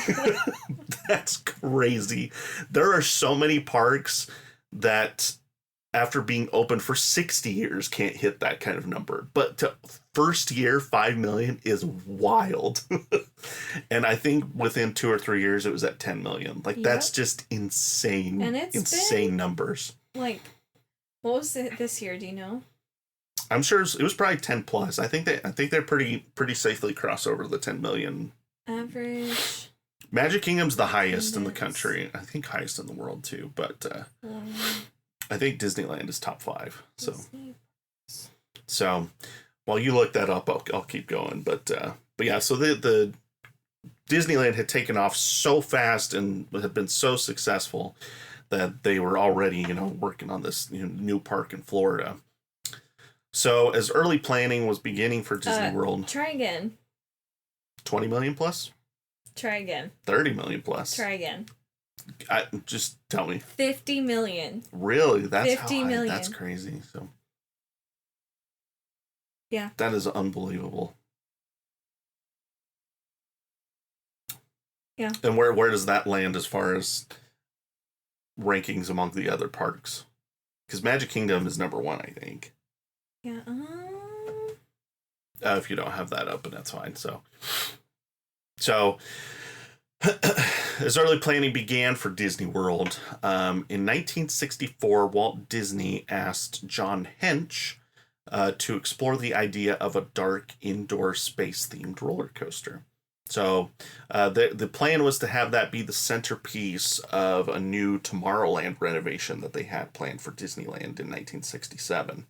That's crazy. There are so many parks that after being open for 60 years can't hit that kind of number. But to first year, 5 million is wild. And I think within 2 or 3 years, it was at 10 million. Like, that's just insane. And it's insane numbers. Like, what was it this year? Do you know? I'm sure it was probably 10 plus. I think they're pretty safely cross over the 10 million. Average. Magic Kingdom's the highest in the country. I think highest in the world too, but I think Disneyland is top 5. So while you look that up, I'll keep going. But yeah, so the Disneyland had taken off so fast and had been so successful that they were already, working on this new park in Florida. So as early planning was beginning for Disney World. Try again. 20 million plus? Try again. 30 million plus. Try again. Just tell me. 50 million. Really? That's 50 million. That's crazy. So. Yeah. That is unbelievable. Yeah. And where does that land as far as rankings among the other parks? Because Magic Kingdom is number 1, I think. Yeah. If you don't have that up, and that's fine. So as early planning began for Disney World, in 1964, Walt Disney asked John Hench to explore the idea of a dark indoor space-themed roller coaster. So the plan was to have that be the centerpiece of a new Tomorrowland renovation that they had planned for Disneyland in 1967.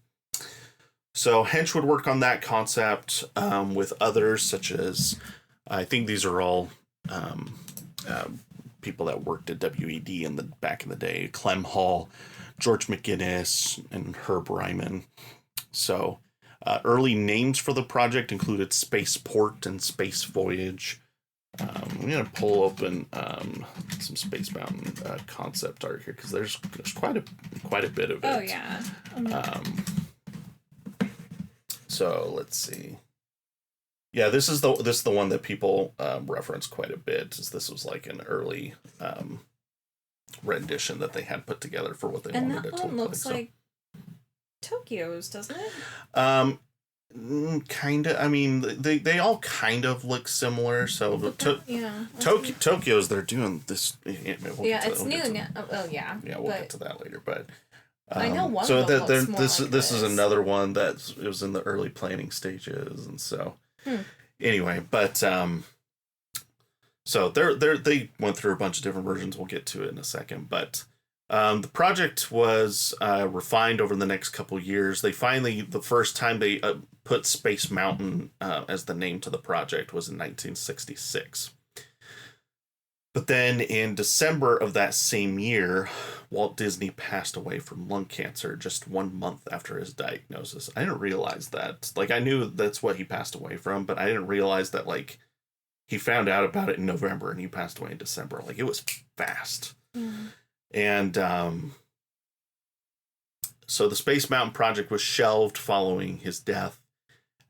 So Hench would work on that concept with others, such as, I think these are all people that worked at WED back in the day, Clem Hall, George McGinnis, and Herb Ryman. So early names for the project included Spaceport and Space Voyage. I'm going to pull open some Space Mountain concept art here, because there's quite a bit of it. Oh, yeah. So let's see. Yeah, this is the one that people reference quite a bit. This was like an early rendition that they had put together for what they wanted it to look like. And that one looks like Tokyo's, doesn't it? Kind of. I mean, they all kind of look similar. So Tokyo's, they're doing this. It's new now. Oh yeah. Yeah, we'll get to that later, but. I know one. So this is another one that it was in the early planning stages, and so anyway, but so they went through a bunch of different versions. We'll get to it in a second, but the project was refined over the next couple years. They finally, the first time they put Space Mountain as the name to the project was in 1966. But then in December of that same year, Walt Disney passed away from lung cancer just 1 month after his diagnosis. I didn't realize that. Like, I knew that's what he passed away from, but I didn't realize that, like, he found out about it in November and he passed away in December. Like, it was fast. Mm. And so the Space Mountain project was shelved following his death.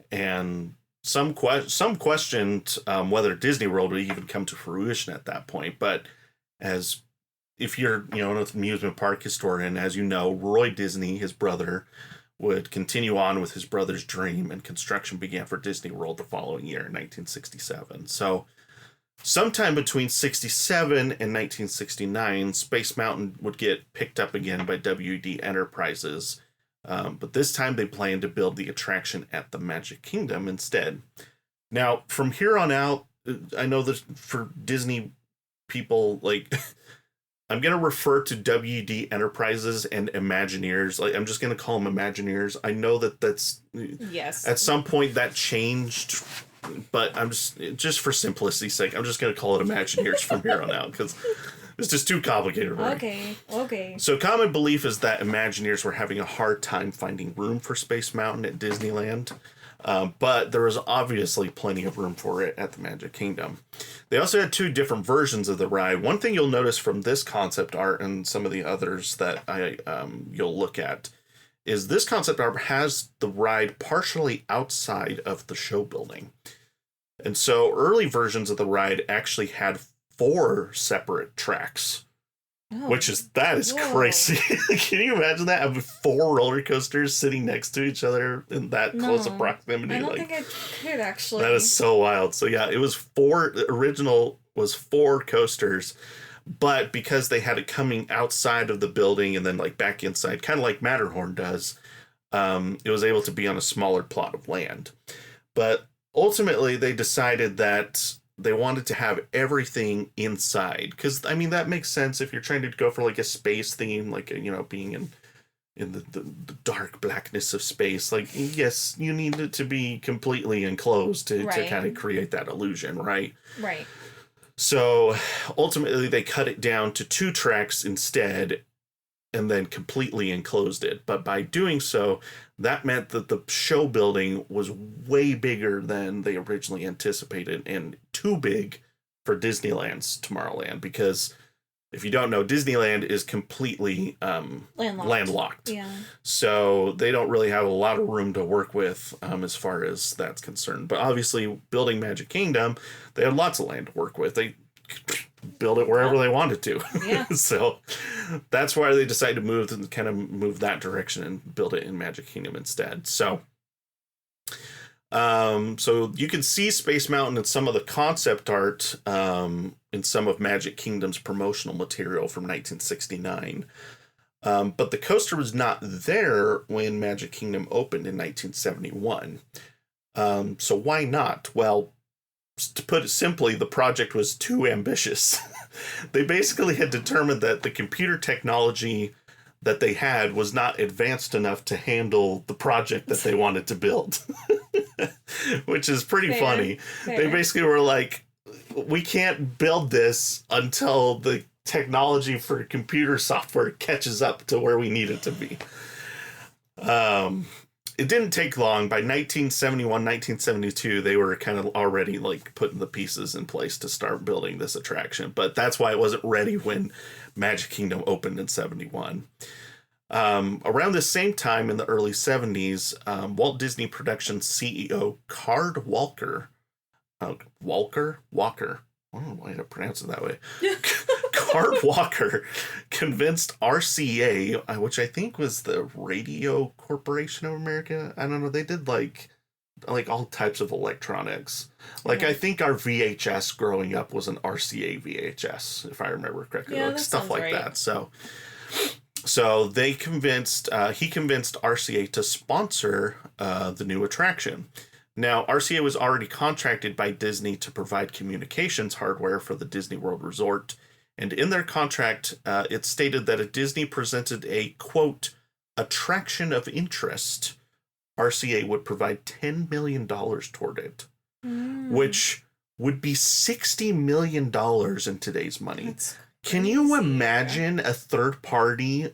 And some questioned whether Disney World would even come to fruition at that point. But if you're an amusement park historian, as you know, Roy Disney, his brother, would continue on with his brother's dream, and construction began for Disney World the following year in 1967. So sometime between 67 and 1969, Space Mountain would get picked up again by WD Enterprises. But this time they planned to build the attraction at the Magic Kingdom instead. Now, from here on out, I know that for Disney people, like, I'm going to refer to WD Enterprises and Imagineers. Like, I'm just going to call them Imagineers. I know that that's... Yes. At some point that changed, but I'm just for simplicity's sake, I'm just going to call it Imagineers from here on out, because it's just too complicated for me. Okay. So common belief is that Imagineers were having a hard time finding room for Space Mountain at Disneyland. But there was obviously plenty of room for it at the Magic Kingdom. They also had 2 different versions of the ride. One thing you'll notice from this concept art and some of the others that you'll look at is this concept art has the ride partially outside of the show building. And so early versions of the ride actually had 4 separate tracks. Oh, that is crazy. Can you imagine that? Having 4 roller coasters sitting next to each other in that close of proximity? I don't think I could, actually. That is so wild. So yeah, it was 4. The original was 4 coasters, but because they had it coming outside of the building and then like back inside, kind of like Matterhorn does, it was able to be on a smaller plot of land. But ultimately, they decided that they wanted to have everything inside, because I mean that makes sense if you're trying to go for like a space theme, like, you know, being in the dark blackness of space. Like, yes, you need it to be completely enclosed to kind of create that illusion, right? Right. So ultimately, they cut it down to 2 tracks instead, and then completely enclosed it. But by doing so, that meant that the show building was way bigger than they originally anticipated, and too big for Disneyland's Tomorrowland, because if you don't know, Disneyland is completely landlocked. Yeah. So they don't really have a lot of room to work with as far as that's concerned. But obviously, building Magic Kingdom, they had lots of land to work with. They build it wherever they wanted to. Yeah. So that's why they decided to move that direction and build it in Magic Kingdom instead. So so you can see Space Mountain in some of the concept art in some of Magic Kingdom's promotional material from 1969. But the coaster was not there when Magic Kingdom opened in 1971. So why not? Well, to put it simply, the project was too ambitious. They basically had determined that the computer technology that they had was not advanced enough to handle the project that they wanted to build. Which is pretty funny. Fair. They basically were like, we can't build this until the technology for computer software catches up to where we need it to be. It didn't take long. By 1971, 1972, they were kind of already like putting the pieces in place to start building this attraction. But that's why it wasn't ready when Magic Kingdom opened in 71. Around the same time in the early 70s, Walt Disney Productions CEO Card Walker, Walker? I don't know why to pronounce it that way. Card Walker convinced RCA, which I think was the Radio Corporation of America. I don't know. They did like all types of electronics. Like, I think our VHS growing up was an RCA VHS, if I remember correctly. Yeah, like stuff like that. So he convinced RCA to sponsor the new attraction. Now, RCA was already contracted by Disney to provide communications hardware for the Disney World Resort. And in their contract, it stated that if Disney presented a, quote, attraction of interest, RCA would provide $10 million toward it, which would be $60 million in today's money. That's Can you imagine a third party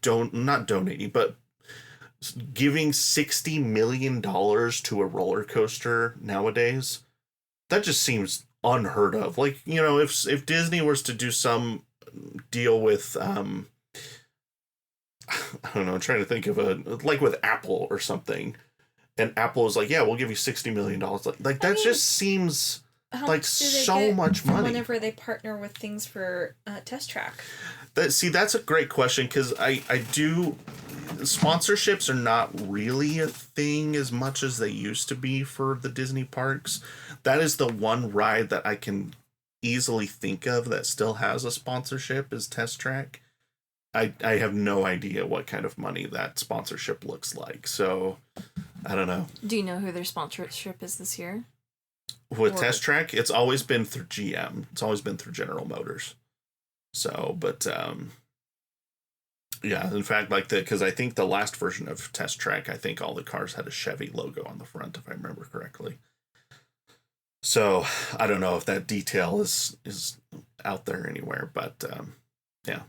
not donating, but giving $60 million to a roller coaster nowadays? That just seems unheard of. Like, you know, if Disney was to do some deal with I don't know, I'm trying to think of like with Apple or something, and Apple is like, yeah, we'll give you $60 million. Like that just seems How like much do they so get much from money. whenever they partner with things for Test Track? That's a great question, because I do. Sponsorships are not really a thing as much as they used to be for the Disney parks. That is the one ride that I can easily think of that still has a sponsorship, is Test Track. I have no idea what kind of money that sponsorship looks like, so I don't know. Do you know who their sponsorship is this year? With Test Track, it's always been through GM. It's always been through General Motors. So, but yeah, in fact, because I think the last version of Test Track, I think all the cars had a Chevy logo on the front, if I remember correctly. So I don't know if that detail is out there anywhere, but yeah.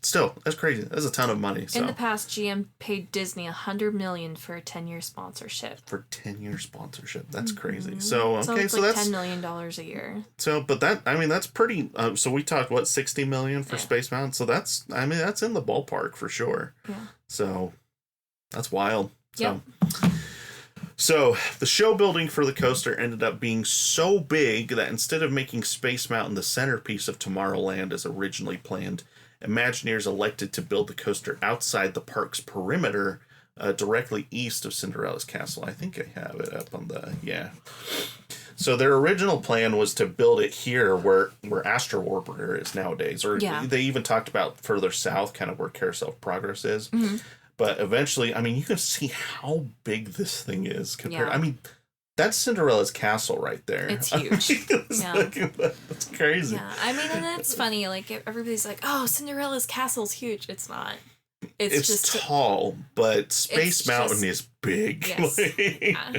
Still, that's crazy. That's a ton of money. So. In the past, GM paid Disney $100 million for a 10-year sponsorship. For 10-year sponsorship, that's crazy. So okay, so like that's $10 million a year. So, but that's pretty. So we talked $60 million for Space Mountain. So that's in the ballpark for sure. Yeah. So that's wild. Yep. So the show building for the coaster ended up being so big that instead of making Space Mountain the centerpiece of Tomorrowland as originally planned, Imagineers elected to build the coaster outside the park's perimeter, directly east of Cinderella's castle. I think I have it up on So their original plan was to build it here where Astro Orbiter is nowadays. Or they even talked about further south, kind of where Carousel of Progress is. Mm-hmm. But eventually, you can see how big this thing is compared. Yeah. That's Cinderella's castle right there. It's huge. That's crazy. Yeah, and it's funny. Like, everybody's like, "Oh, Cinderella's castle's huge." It's not. It's just tall, but Space Mountain is big. Yes. Yeah.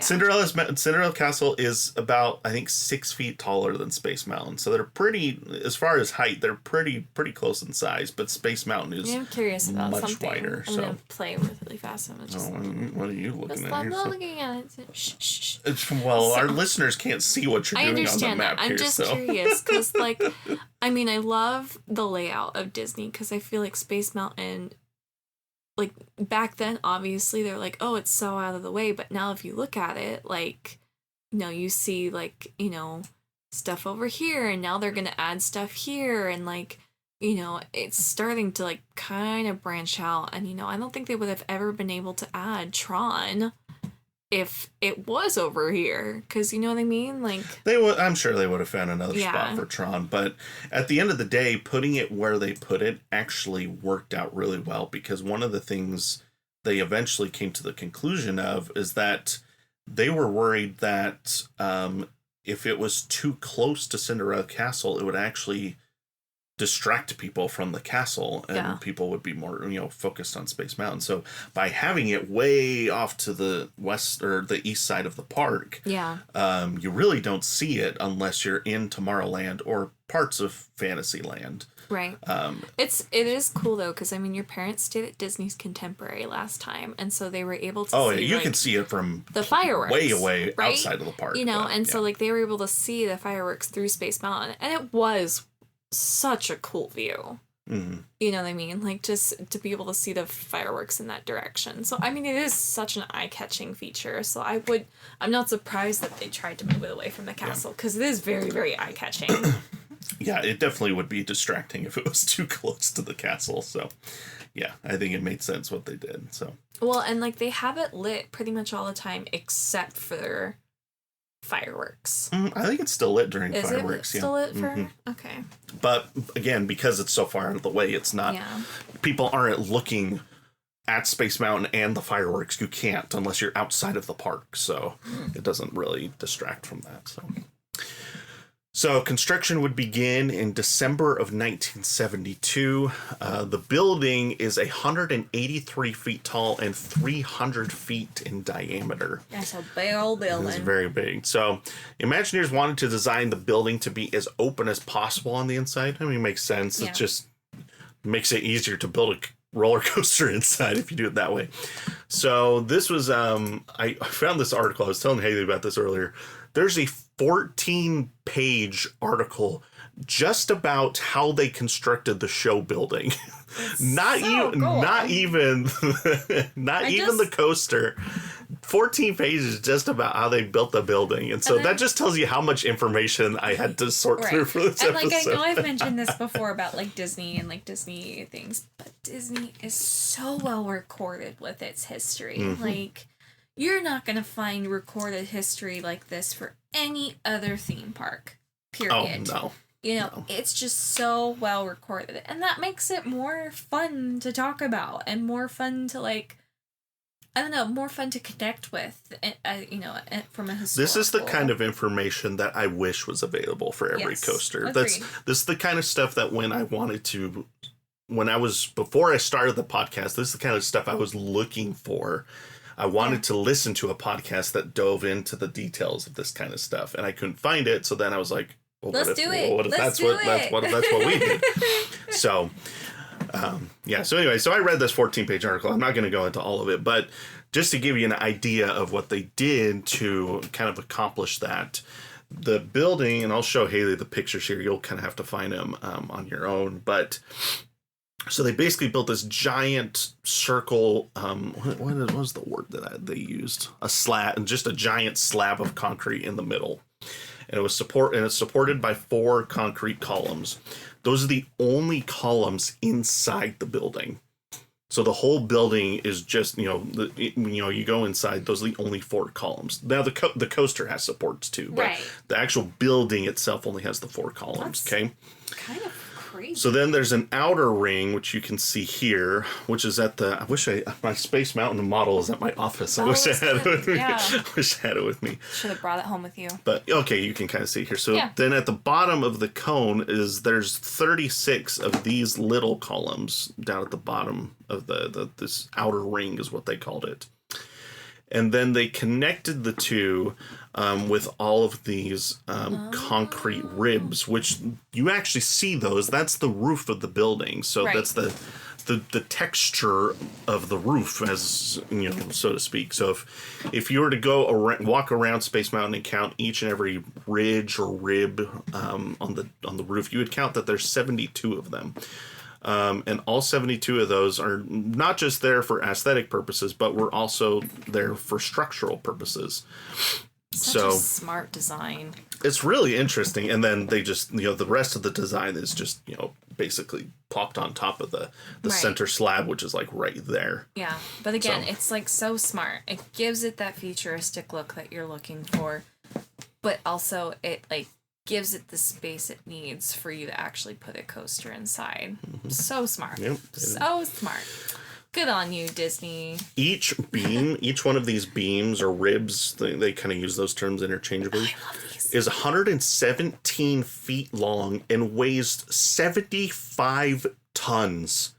Cinderella Castle is about, I think, 6 feet taller than Space Mountain. So they're pretty, as far as height, they're pretty close in size. But Space Mountain is I'm curious about much something. wider. I'm gonna play with it really fast. What are you looking at? I'm not looking at it. Shh. Our listeners can't see what you're doing on the map I'm here. just curious because, I love the layout of Disney because I feel like Space Mountain. Like, back then, obviously, they're like, oh, it's so out of the way. But now if you look at it, you see, stuff over here. And now they're going to add stuff here. And, it's starting to, kind of branch out. And, I don't think they would have ever been able to add Tron if it was over here, because you know what I mean, I'm sure they would have found another spot for Tron, but at the end of the day, putting it where they put it actually worked out really well, because one of the things they eventually came to the conclusion of is that they were worried that if it was too close to Cinderella Castle, it would actually distract people from the castle, and people would be more focused on Space Mountain. So by having it way off to the west or the east side of the park, you really don't see it unless you're in Tomorrowland or parts of Fantasyland. Right. It is cool though, because your parents stayed at Disney's Contemporary last time, and so they were able to see you can see it from the fireworks way away outside of the park. So they were able to see the fireworks through Space Mountain, and it was such a cool view. Mm-hmm. You know what I mean? Just to be able to see the fireworks in that direction. So it is such an eye-catching feature. So I'm not surprised that they tried to move it away from the castle, because it is very, very eye-catching. Yeah, it definitely would be distracting if it was too close to the castle. So yeah, I think it made sense what they did. So well, and they have it lit pretty much all the time except for fireworks. I think it's still lit during fireworks. Is it still lit for? Okay. But again, because it's so far out of the way, it's not. Yeah. People aren't looking at Space Mountain and the fireworks. You can't unless you're outside of the park, so it doesn't really distract from that. So construction would begin in December of 1972. The building is 183 feet tall and 300 feet in diameter. That's a big old building. It's very big. So Imagineers wanted to design the building to be as open as possible on the inside. It makes sense. Yeah. It just makes it easier to build a roller coaster inside if you do it that way. So this was, I found this article. I was telling Haley about this earlier. There's a 14-page article just about how they constructed the show building. Not even the coaster. 14 pages just about how they built the building. And so that just tells you how much information I had to sort through for this episode. And like, I know I've mentioned this before about like Disney and like Disney things, but Disney is so well recorded with its history. Mm-hmm. Like, you're not going to find recorded history like this for any other theme park, period. Oh, no. You know, it's just so well recorded. And that makes it more fun to talk about and more fun to, like, I don't know, more fun to connect with, you know, from a historical... This is the kind of information that I wish was available for every coaster. This is the kind of stuff that before I started the podcast, this is the kind of stuff I was looking for. I wanted to listen to a podcast that dove into the details of this kind of stuff, and I couldn't find it. So then I was like, well, let's do it. That's what we did. So, So anyway, so I read this 14-page article. I'm not going to go into all of it, but just to give you an idea of what they did to kind of accomplish that, the building, and I'll show Haley the pictures here. You'll kind of have to find them on your own, but. So they basically built this giant circle. What was the word that they used? A slab, just a giant slab of concrete in the middle, and it's supported by 4 concrete columns. Those are the only columns inside the building. So the whole building is just you go inside. Those are the only 4 columns. Now the coaster has supports too, but the actual building itself only has the 4 columns. That's kind of crazy. So then there's an outer ring, which you can see here, which is at my Space Mountain model is at my office. I wish I had it with me. Yeah. I wish I had it with me. Should have brought it home with you. But okay, you can kind of see it here. So then at the bottom of the cone there's 36 of these little columns down at the bottom of this outer ring is what they called it. And then they connected the two with all of these concrete ribs, which you actually see those. That's the roof of the building. So that's the texture of the roof, as you know, so to speak. So if you were to walk around Space Mountain and count each and every ridge or rib on the roof, you would count that there's 72 of them. And all 72 of those are not just there for aesthetic purposes, but were also there for structural purposes. Such a smart design. It's really interesting. And then they just, the rest of the design is just, basically plopped on top of the center slab, which is like right there. Yeah. But again, it's like so smart. It gives it that futuristic look that you're looking for, but also it like gives it the space it needs for you to actually put a coaster inside. Mm-hmm. So smart. Yep. So smart. Good on you, Disney. Each one of these beams or ribs, they kind of use those terms interchangeably, I love these. Is 117 feet long and weighs 75 tons.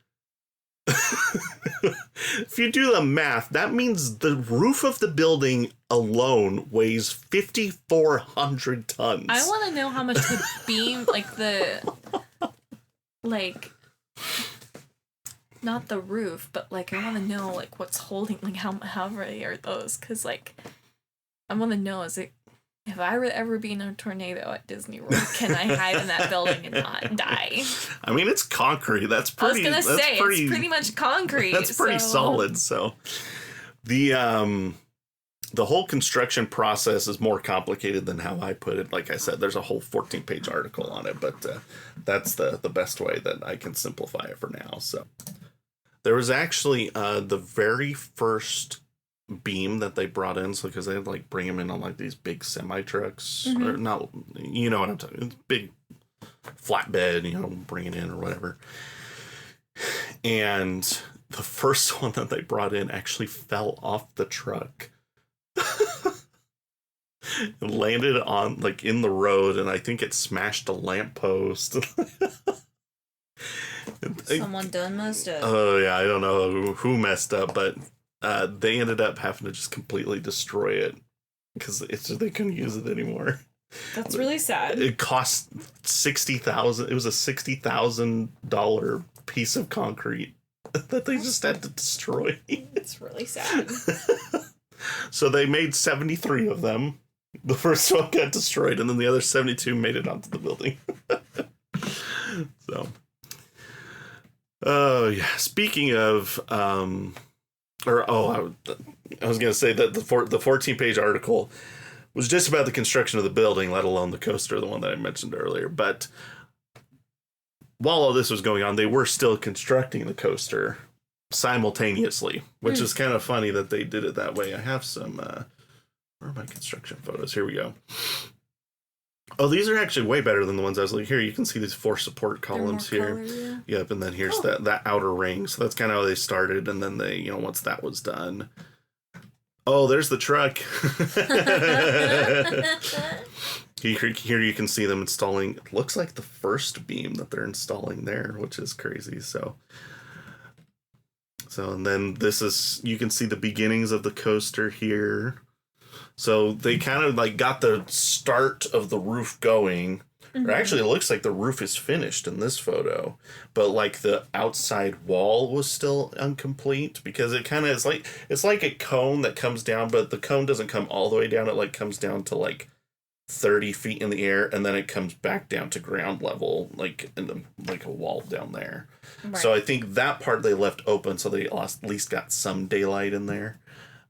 If you do the math, that means the roof of the building alone weighs 5,400 tons. I want to know how much the beam, not the roof, but I want to know what's holding, how heavy are those? Because I want to know, if I were to ever be in a tornado at Disney World, can I hide in that building and not die? I mean, it's concrete. That's pretty. I was gonna say it's pretty much concrete. That's pretty solid. So, the whole construction process is more complicated than how I put it. Like I said, there's a whole 14-page article on it, but that's the best way that I can simplify it for now. So, there was actually the very first beam that they brought in, so because they bring them in on these big semi trucks, or not, you know what I'm talking, it's big flatbed, bring it in or whatever. And the first one that they brought in actually fell off the truck. It landed on in the road, and I think it smashed a lamppost. Someone done messed up. Oh yeah, I don't know who messed up, but they ended up having to just completely destroy it because they couldn't use it anymore. That's really sad. It cost $60,000. It was a $60,000 piece of concrete that they just had to destroy. It's really sad. So they made 73 of them. The first one got destroyed, and then the other 72 made it onto the building. So, oh yeah. Speaking of I was going to say that the 14-page article was just about the construction of the building, let alone the coaster, the one that I mentioned earlier. But while all this was going on, they were still constructing the coaster simultaneously, which is kind of funny that they did it that way. I have some, where are my construction photos? Here we go. Oh, these are actually way better than the ones I was looking here. You can see these 4 support columns here. Color, yeah. Yep, and then here's that outer ring. So that's kind of how they started, and then they, once that was done. Oh, there's the truck. Here you can see them installing, it looks like the first beam that they're installing there, which is crazy. So and then you can see the beginnings of the coaster here. So they kind of like got the start of the roof going. Or actually, it looks like the roof is finished in this photo, but like the outside wall was still incomplete because it kind of is like, it's like a cone that comes down, but the cone doesn't come all the way down. It like comes down to like 30 feet in the air, and then it comes back down to ground level, like like a wall down there. Right. So I think that part they left open, so they at least got some daylight in there.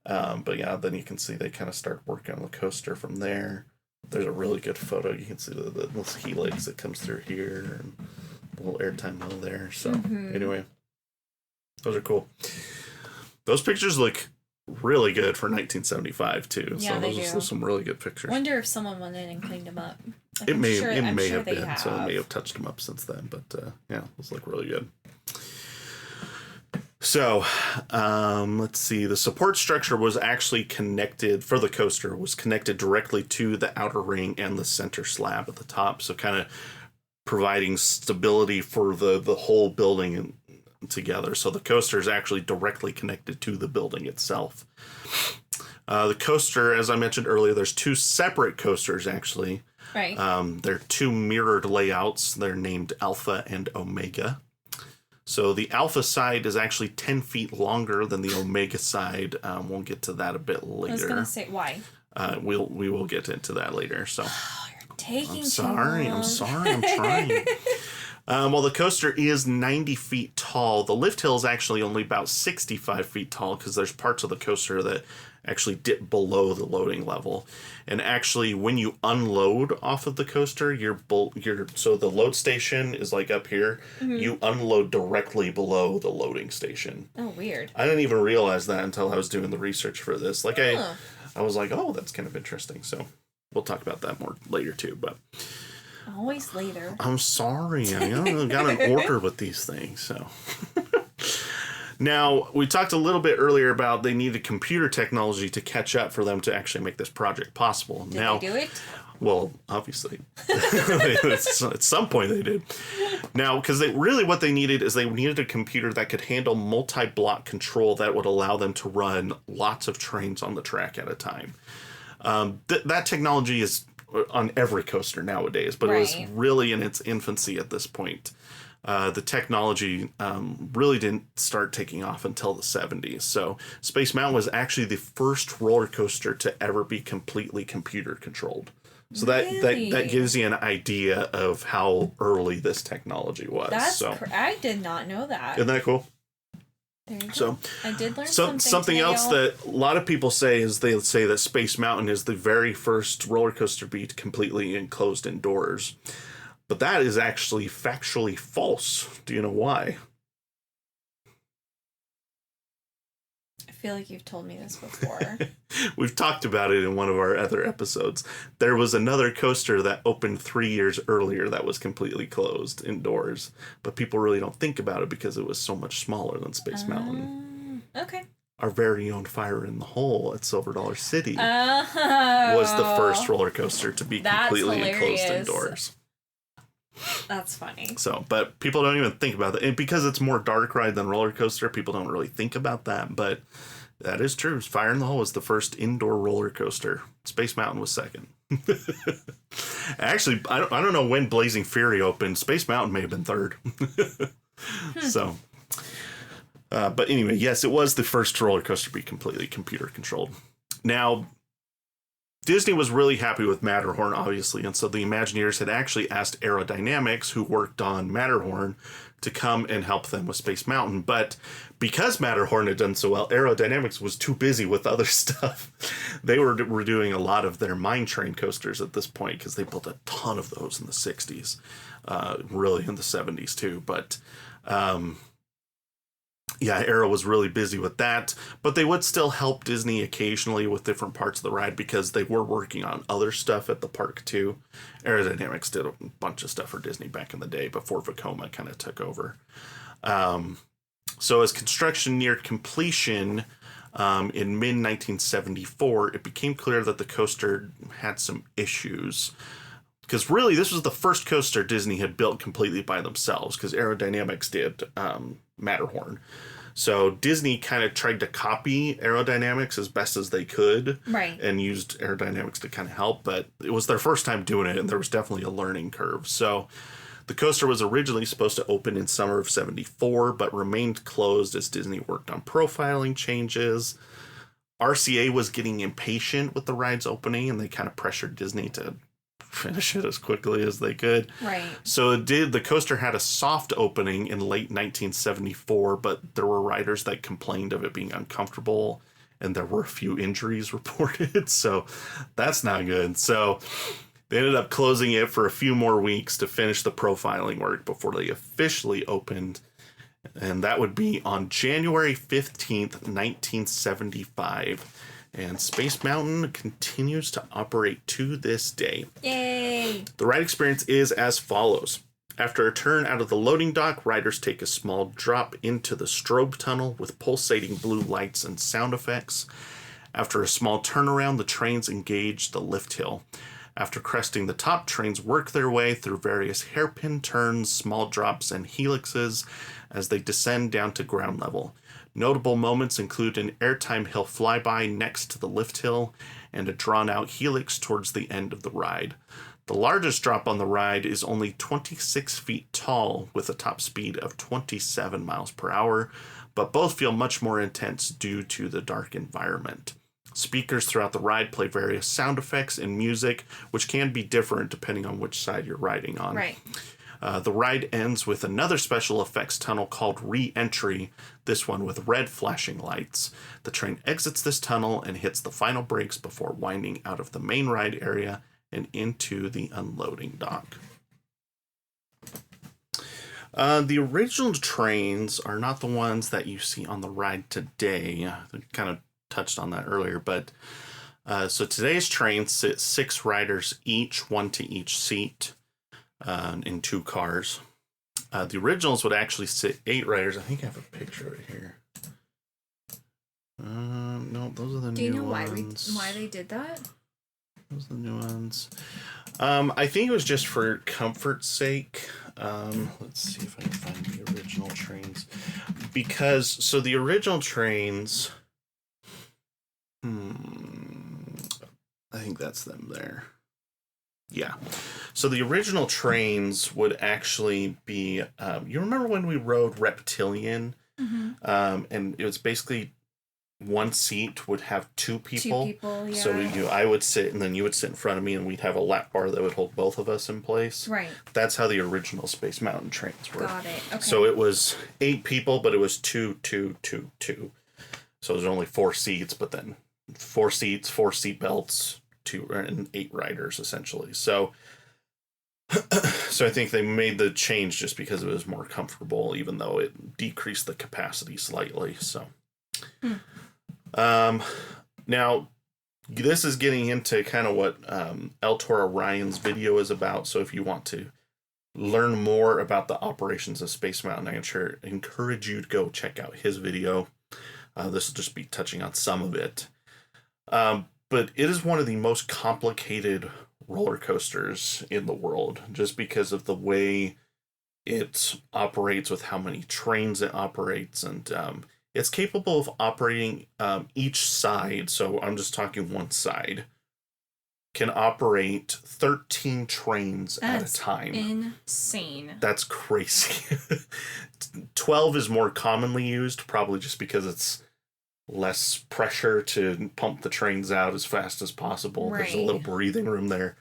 But yeah, then you can see they kind of start working on the coaster from there. There's a really good photo. You can see the helix that comes through here, and the little airtime mill there. So anyway, those are cool. Those pictures look really good for 1975 too. Yeah, so those are some really good pictures. Wonder if someone went in and cleaned them up. Like, it may have been. So it may have touched them up since then. But yeah, those look really good. So, let's see. The support structure was actually connected for the coaster, was connected directly to the outer ring and the center slab at the top. So kind of providing stability for the whole building together. So the coaster is actually directly connected to the building itself. The coaster, as I mentioned earlier, there's 2 separate coasters actually. Right. They're 2 mirrored layouts. They're named Alpha and Omega. So the Alpha side is actually 10 feet longer than the Omega side. We'll get to that a bit later. I was going to say, why? We will get into that later. So you're taking I'm sorry. I'm trying. Well, the coaster is 90 feet tall. The lift hill is actually only about 65 feet tall because there's parts of the coaster that actually dip below the loading level. And actually, when you unload off of the coaster, so the load station is like up here. You unload directly below the loading station. Oh, weird. I didn't even realize that until I was doing the research for this. Like I was like, oh, that's kind of interesting. So we'll talk about that more later too. But always later. I'm sorry. I got an order with these things. So. Now, we talked a little bit earlier about they needed computer technology to catch up for them to actually make this project possible. Did they do it? Well, obviously. At some point they did. Now, because what they needed is they needed a computer that could handle multi-block control that would allow them to run lots of trains on the track at a time. That technology is on every coaster nowadays, but it was really in its infancy at this point. The technology really didn't start taking off until the 70s. So Space Mountain was actually the first roller coaster to ever be completely computer controlled. So that gives you an idea of how early this technology was. I did not know that. Isn't that cool? There you go. I did learn something else that a lot of people say is they say that Space Mountain is the very first roller coaster to be completely enclosed indoors. But that is actually factually false. Do you know why? I feel like you've told me this before. We've talked about it in one of our other episodes. There was another coaster that opened 3 years earlier that was completely closed indoors. But people really don't think about it because it was so much smaller than Space Mountain. Okay. Our very own Fire in the Hole at Silver Dollar City was the first roller coaster to be completely enclosed indoors. That's funny. So, but people don't even think about it. And because it's more dark ride than roller coaster, people don't really think about that. But that is true. Fire in the Hole was the first indoor roller coaster. Space Mountain was second. Actually, I don't know when Blazing Fury opened. Space Mountain may have been third. So, but anyway, yes, it was the first roller coaster to be completely computer controlled. Now, Disney was really happy with Matterhorn, obviously, and so the Imagineers had actually asked Aerodynamics, who worked on Matterhorn, to come and help them with Space Mountain. But because Matterhorn had done so well, Aerodynamics was too busy with other stuff. They were doing a lot of their mine train coasters at this point because they built a ton of those in the 60s, really in the 70s too. But yeah, Aero was really busy with that, but they would still help Disney occasionally with different parts of the ride because they were working on other stuff at the park too. Aerodynamics did a bunch of stuff for Disney back in the day before Vekoma kind of took over. So as construction neared completion in mid-1974, it became clear that the coaster had some issues. Because really, this was the first coaster Disney had built completely by themselves, because Aerodynamics did Matterhorn. So Disney kind of tried to copy Aerodynamics as best as they could. Right. And used Aerodynamics to kind of help, but it was their first time doing it, and there was definitely a learning curve. So the coaster was originally supposed to open in summer of 74, but remained closed as Disney worked on profiling changes. RCA was getting impatient with the ride's opening, and they kind of pressured Disney to finish it as quickly as they could. Right. So it did. The coaster had a soft opening in late 1974, but there were riders that complained of it being uncomfortable, and there were a few injuries reported. So that's not good. So they ended up closing it for a few more weeks to finish the profiling work before they officially opened. And that would be on January 15th, 1975. And Space Mountain continues to operate to this day. Yay! The ride experience is as follows. After a turn out of the loading dock, riders take a small drop into the strobe tunnel with pulsating blue lights and sound effects. After a small turnaround, the trains engage the lift hill. After cresting the top, trains work their way through various hairpin turns, small drops, and helixes as they descend down to ground level. Notable moments include an airtime hill flyby next to the lift hill and a drawn-out helix towards the end of the ride. The largest drop on the ride is only 26 feet tall with a top speed of 27 miles per hour, but both feel much more intense due to the dark environment. Speakers throughout the ride play various sound effects and music, which can be different depending on which side you're riding on. Right. The ride ends with another special effects tunnel called Re-Entry, this one with red flashing lights. The train exits this tunnel and hits the final brakes before winding out of the main ride area and into the unloading dock. The original trains are not the ones that you see on the ride today. I kind of touched on that earlier, but so today's trains sit 6 riders each, 1 to each seat. In 2 cars. The originals would actually sit 8 riders. I think I have a picture right here. No, those are the new ones. Do you know why they did that? Those are the new ones. I think it was just for comfort's sake. Let's see if I can find the original trains. Because, so the original trains... I think that's them there. Yeah. So the original trains would actually be, you remember when we rode Reptilian? Mm-hmm. And it was basically one seat would have 2 people. 2 people, yeah. So I would sit and then you would sit in front of me and we'd have a lap bar that would hold both of us in place. Right. That's how the original Space Mountain trains were. Got it. Okay. So it was 8 people, but it was 2, 2, 2, 2. So there's only 4 seats, but then 4 seats, 4 seat belts. 2 and 8 riders essentially. So I think they made the change just because it was more comfortable, even though it decreased the capacity slightly. So now this is getting into kind of what El Toro Ryan's video is about. So if you want to learn more about the operations of Space Mountain, I encourage you to go check out his video. This will just be touching on some of it. But it is one of the most complicated roller coasters in the world, just because of the way it operates, with how many trains it operates, and it's capable of operating each side. So I'm just talking one side can operate 13 trains at a time. Insane. That's crazy. 12 is more commonly used, probably just because it's less pressure to pump the trains out as fast as possible. Right. There's a little breathing room there.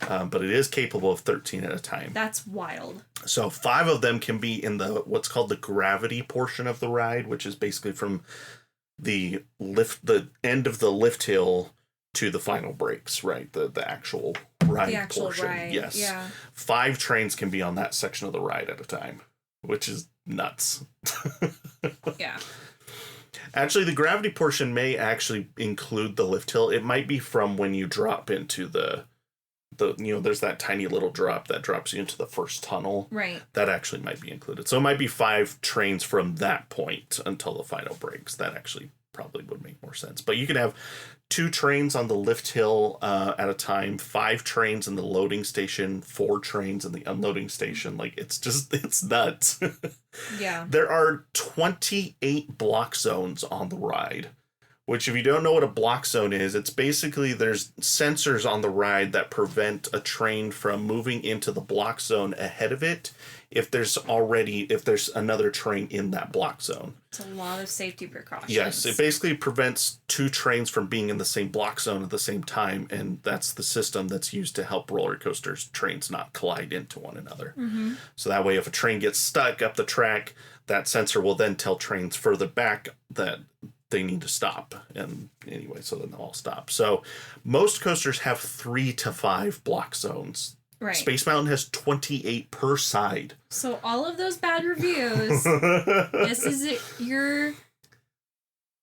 But it is capable of 13 at a time. That's wild. So 5 of them can be in the what's called the gravity portion of the ride, which is basically from the end of the lift hill to the final brakes, right? The actual ride portion. Ride. Yes. Yeah. 5 trains can be on that section of the ride at a time, which is nuts. Yeah. Actually, the gravity portion may actually include the lift hill. It might be from when you drop into the there's that tiny little drop that drops you into the first tunnel. Right. That actually might be included. So it might be 5 trains from that point until the final brakes. That actually probably would make more sense. But you can have 2 trains on the lift hill at a time, 5 trains in the loading station, 4 trains in the unloading station. Like, it's nuts. Yeah. There are 28 block zones on the ride. Which, if you don't know what a block zone is, it's basically there's sensors on the ride that prevent a train from moving into the block zone ahead of it if there's another train in that block zone. It's a lot of safety precautions. Yes, it basically prevents 2 trains from being in the same block zone at the same time, and that's the system that's used to help roller coasters trains not collide into one another. Mm-hmm. So that way, if a train gets stuck up the track, that sensor will then tell trains further back that they need to stop. And anyway, so then they'll all stop. So most coasters have 3 to 5 block zones. Right. Space Mountain has 28 per side. So all of those bad reviews, this is your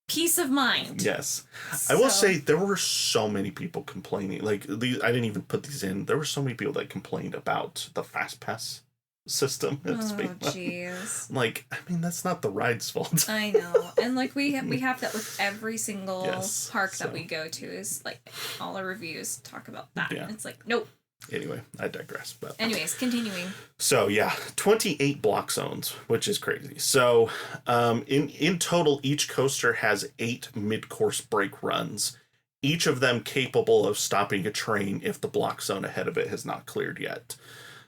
peace of mind. Yes. I will say there were so many people complaining. Like, I didn't even put these in. There were so many people that complained about the Fast Pass system at Space Mountain. Jeez. Like, I mean, that's not the ride's fault. I know. And like we have that with every single park that we go to, is like all our reviews talk about that. Yeah. It's like, nope. Anyway, I digress. But anyways, continuing. So yeah, 28 block zones, which is crazy. So in total, each coaster has 8 mid-course brake runs, each of them capable of stopping a train if the block zone ahead of it has not cleared yet.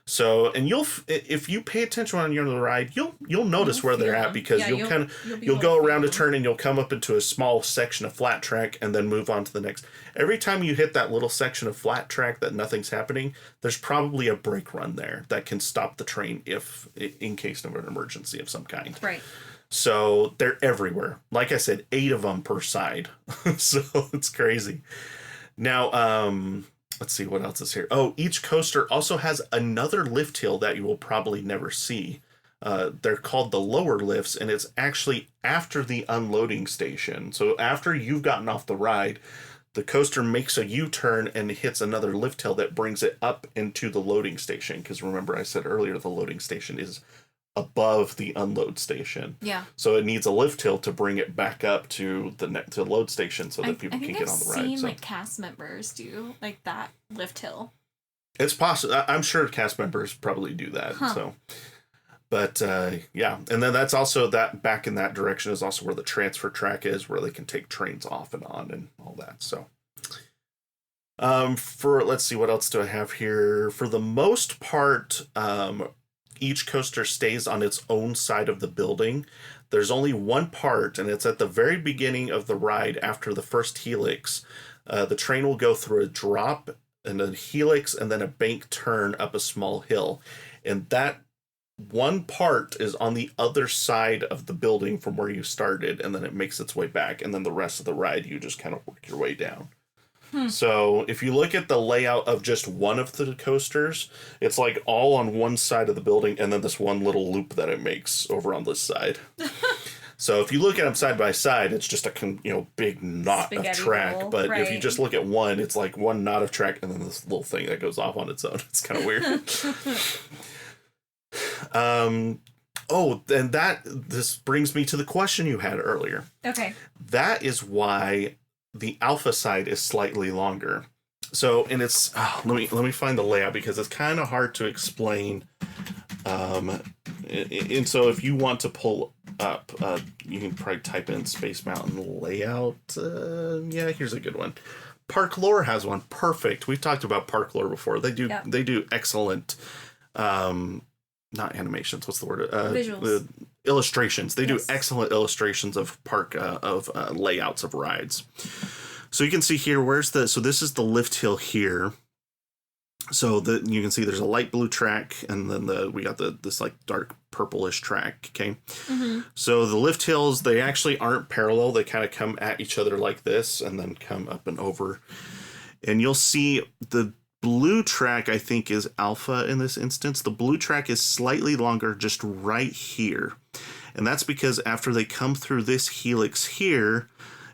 So, and if you pay attention when you're on the ride, you'll notice where they're at, because you'll go around a turn and you'll come up into a small section of flat track and then move on to the next. Every time you hit that little section of flat track that nothing's happening, there's probably a brake run there that can stop the train in case of an emergency of some kind. Right. So they're everywhere. Like I said, 8 of them per side. So it's crazy. Now, let's see what else is here. Oh, each coaster also has another lift hill that you will probably never see. They're called the lower lifts, and it's actually after the unloading station. So after you've gotten off the ride, the coaster makes a U-turn and hits another lift hill that brings it up into the loading station. Because remember, I said earlier, the loading station is above the unload station. Yeah. So it needs a lift hill to bring it back up to the load station so that people can get on the ride. I've seen like cast members do like that lift hill. It's possible. I'm sure cast members probably do that. Huh. So, but yeah, and then that's also that back in that direction is also where the transfer track is, where they can take trains off and on and all that. So, let's see, what else do I have here? For the most part, each coaster stays on its own side of the building. There's only one part, and it's at the very beginning of the ride after the first helix. The train will go through a drop and a helix and then a bank turn up a small hill. And that one part is on the other side of the building from where you started, and then it makes its way back. And then the rest of the ride, you just kind of work your way down. So if you look at the layout of just one of the coasters, it's like all on one side of the building and then this one little loop that it makes over on this side. So if you look at them side by side, it's just a big knot Spaghetti of track. roll, But right. if you just look at one, it's like one knot of track and then this little thing that goes off on its own. It's kind of weird. And this brings me to the question you had earlier. Okay. That is why the alpha side is slightly longer. So, and it's let me find the layout because it's kind of hard to explain. And so if you want to pull up, you can probably type in Space Mountain layout. Yeah, here's a good one. Park Lore has one. Perfect. We've talked about Park Lore before. They do excellent not animations. What's the word? Visuals. Illustrations. They do excellent illustrations of park layouts of rides. So you can see here, so this is the lift hill here. So you can see there's a light blue track, and then we got this like dark purplish track. Okay. Mm-hmm. So the lift hills, they actually aren't parallel. They kind of come at each other like this and then come up and over. And you'll see the blue track, I think, is alpha in this instance. The blue track is slightly longer just right here. And that's because after they come through this helix here,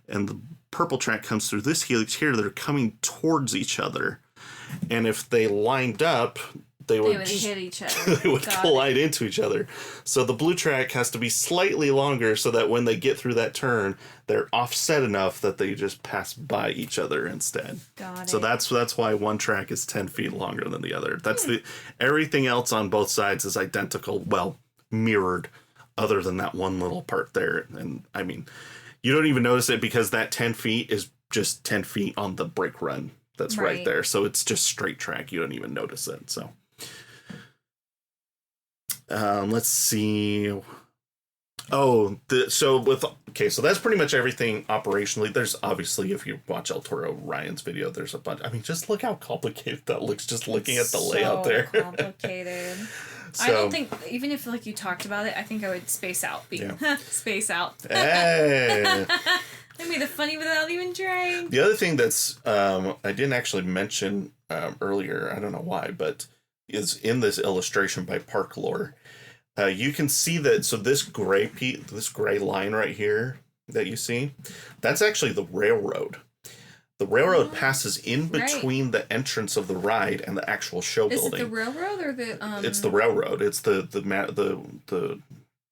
and the purple track comes through this helix here, they're coming towards each other. And if they lined up, they would hit each other. They would collide into each other. So the blue track has to be slightly longer so that when they get through that turn, they're offset enough that they just pass by each other instead. Got it. So that's why one track is 10 feet longer than the other. Everything else on both sides is identical, well, mirrored, other than that one little part there. And I mean, you don't even notice it because that 10 feet is just 10 feet on the brake run. That's right there. So it's just straight track. You don't even notice it. So let's see. So that's pretty much everything operationally. There's obviously, if you watch El Toro Ryan's video, there's a bunch. I mean, just look how complicated that looks just looking at the layout there. Complicated. So, I don't think, even if like you talked about it, I think I would space out. Space out. Hey. I made it funny without even trying. The other thing that's I didn't actually mention earlier, I don't know why, but is in this illustration by Park Lore. You can see that, so this gray line right here that you see, that's actually the railroad. The railroad passes in between the entrance of the ride and the actual show building. Is it the railroad or the It's the railroad. It's the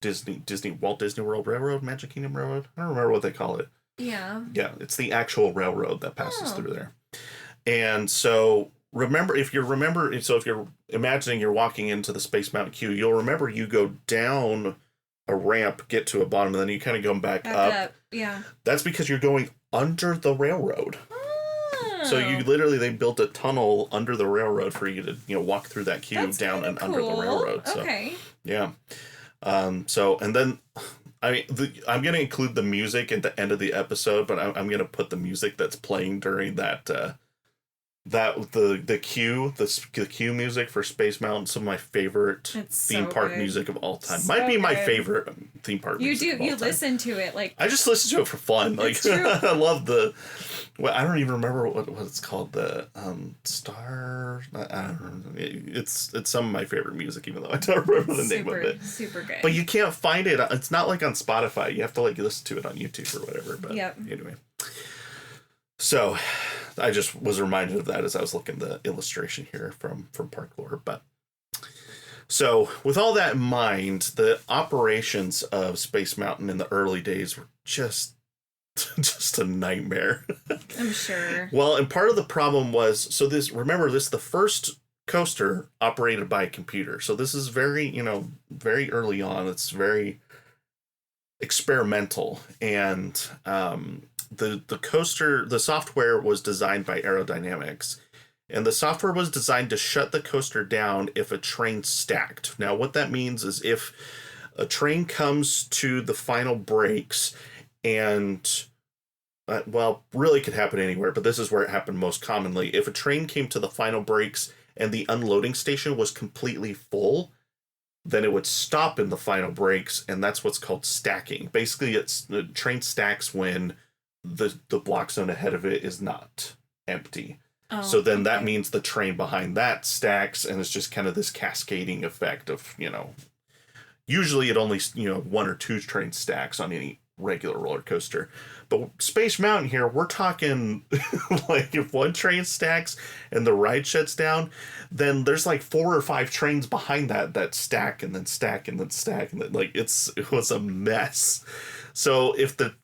Disney Walt Disney World Railroad, Magic Kingdom Railroad. I don't remember what they call it. Yeah. Yeah, it's the actual railroad that passes through there. And so if you're imagining you're walking into the Space Mountain queue, you'll remember you go down a ramp, get to a bottom, and then you kind of go back up. Yeah. That's because you're going under the railroad. So they built a tunnel under the railroad for you to, walk through that queue down and under the railroad. So, okay. Yeah. And then, I mean, I'm going to include the music at the end of the episode, but I'm going to put the music that's playing during the queue music for Space Mountain, some of my favorite theme park music of all time. Might be my favorite theme park music of all time. You listen to it like... I just listen to it for fun. Like, I love I don't even remember what it's called. The Star... I don't remember. It's some of my favorite music, even though I don't remember the name of it. Super good. But you can't find it. It's not like on Spotify. You have to listen to it on YouTube or whatever. But anyway. So... I just was reminded of that as I was looking at the illustration here from Park Lore. But so with all that in mind, the operations of Space Mountain in the early days were just a nightmare. I'm sure. Well, and part of the problem was, this is the first coaster operated by a computer. So this is very, very early on. It's very experimental. And, the coaster, the software was designed by Aerodynamics, and the software was designed to shut the coaster down if a train stacked. Now, what that means is if a train comes to the final brakes and, really could happen anywhere, but this is where it happened most commonly. If a train came to the final brakes and the unloading station was completely full, then it would stop in the final brakes, and that's what's called stacking. Basically, the train stacks when the block zone ahead of it is not empty. So then that means the train behind that stacks, and it's just kind of this cascading effect of, usually it only, one or two train stacks on any regular roller coaster. But Space Mountain here, we're talking like if one train stacks and the ride shuts down, then there's like 4 or 5 trains behind that stack and then stack and then stack, and then it was a mess. So if the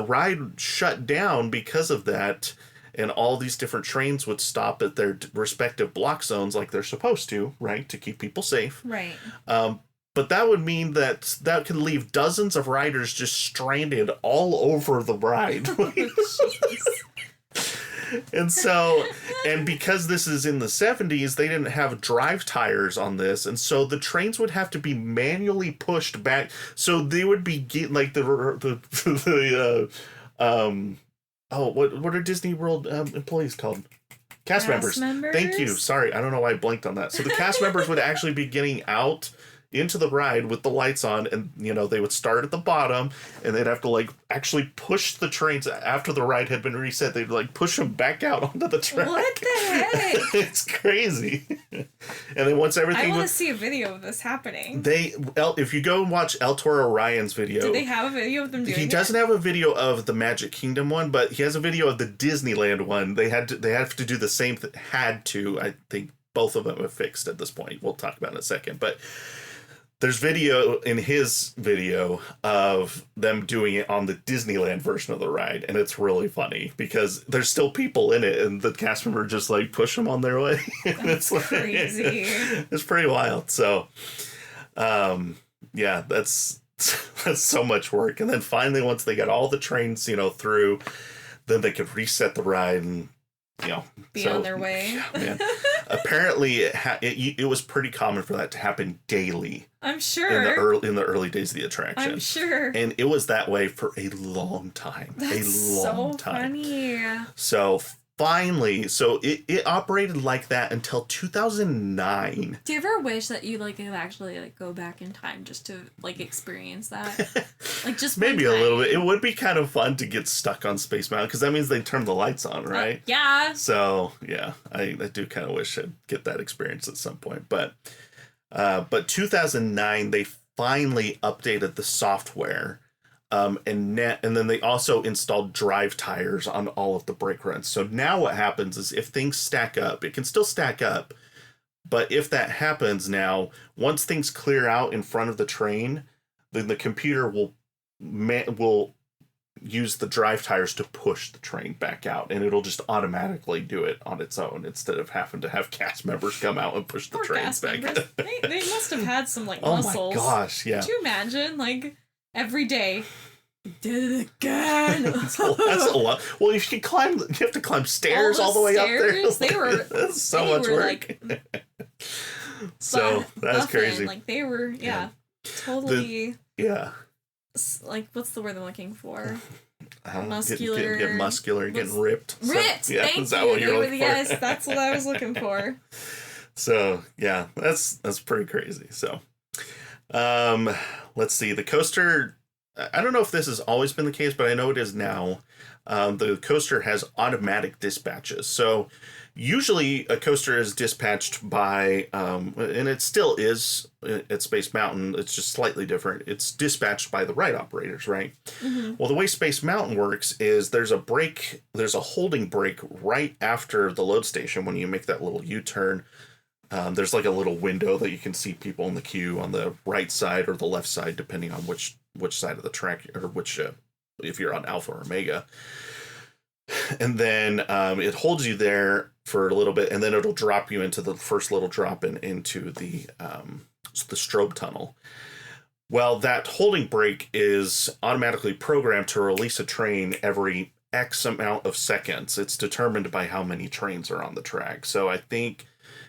ride shut down because of that, and all these different trains would stop at their respective block zones like they're supposed to, right, to keep people safe. Right. But that would mean that could leave dozens of riders just stranded all over the ride. And so And because this is in the 70s, they didn't have drive tires on this, and so the trains would have to be manually pushed back. So they would be like what are Disney World employees called? Cast members. Thank you. Sorry, I don't know why I blanked on that. So the cast members would actually be getting out into the ride with the lights on, and they would start at the bottom, and they'd have to like actually push the trains after the ride had been reset. They'd like push them back out onto the track. What the heck? It's crazy. And then once everything, I want to see a video of this happening. If you go and watch El Toro Ryan's video, do they have a video of them doing it? He doesn't have a video of the Magic Kingdom one, but he has a video of the Disneyland one. They have to do the same I think both of them have fixed at this point. We'll talk about it in a second, but there's video in his video of them doing it on the Disneyland version of the ride, and it's really funny because there's still people in it, and the cast member just like push them on their way. That's crazy. It's pretty wild. So, yeah, that's so much work. And then finally, once they got all the trains, through, then they could reset the ride and be on their way. Yeah, man. Apparently, it was pretty common for that to happen daily. I'm sure. In the early days of the attraction. I'm sure. And it was that way for a long time. That's so funny. So finally, it operated like that until 2009. Do you ever wish that you could actually go back in time just to experience that? Just maybe a little bit. It would be kind of fun to get stuck on Space Mountain because that means they turn the lights on, right? Yeah. So yeah, I do kind of wish I'd get that experience at some point. But 2009 they finally updated the software. And then they also installed drive tires on all of the brake runs. So now what happens is if things stack up, it can still stack up. But if that happens now, once things clear out in front of the train, then the computer will use the drive tires to push the train back out. And it'll just automatically do it on its own instead of having to have cast members come out and push the trains back. They must have had some oh muscles. Oh my gosh, yeah. Could you imagine every day? Did it again. that's a lot. Well, you have to climb stairs all the way up there. They were that's so much work. So that's crazy. They were, totally. What's the word I'm looking for? Muscular. Get muscular, getting ripped. Ripped. So, yeah, thank is that you. What you're looking for? Yes, that's what I was looking for. So yeah, that's pretty crazy. So, let's see. The coaster. I don't know if this has always been the case, but I know it is now. The coaster has automatic dispatches. So usually a coaster is dispatched by, and it still is at Space Mountain, it's just slightly different. It's dispatched by the ride operators, right? Mm-hmm. Well, the way Space Mountain works is there's a holding brake right after the load station when you make that little U-turn. There's a little window that you can see people in the queue on the right side or the left side, depending on which side of the track or which, if you're on Alpha or Omega. And then it holds you there for a little bit, and then it'll drop you into the first little drop into the strobe tunnel. Well, that holding brake is automatically programmed to release a train every X amount of seconds. It's determined by how many trains are on the track. So I think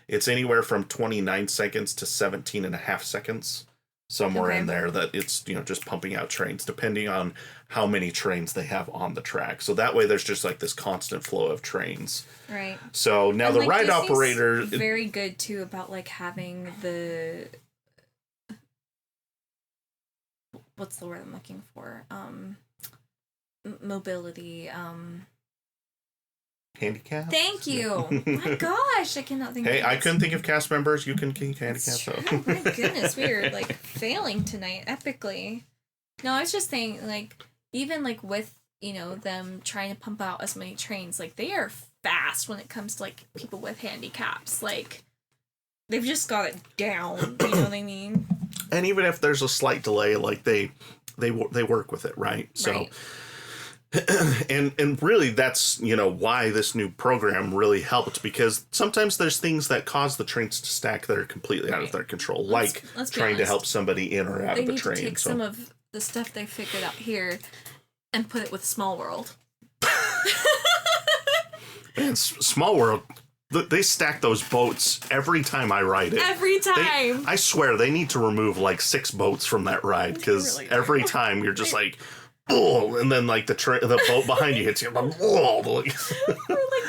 it's anywhere from 29 seconds to 17 and a half seconds. Somewhere in there that it's, just pumping out trains depending on how many trains they have on the track. So that way there's just this constant flow of trains. Right. So now the ride operator. Very good too about having the. What's the word I'm looking for? Mobility. Handicap? Thank you. My gosh, I cannot think of I couldn't think of cast members. You can handicap. So. My goodness, we are failing tonight epically. No, I was just saying even with, them trying to pump out as many trains, they are fast when it comes to people with handicaps. They've just got it down, you know what I mean? And even if there's a slight delay, they work with it, right? So right. And really that's why this new program really helped, because sometimes there's things that cause the trains to stack that are completely out of their control, let's trying to help somebody in or out of the train. They need to take some of the stuff they figured out here and put it with Small World. And Small World They stack those boats every time I ride it. Every time. I swear they need to remove like 6 boats from that ride because really every time you're just like, oh, and then like the boat behind you hits you. Oh, We're like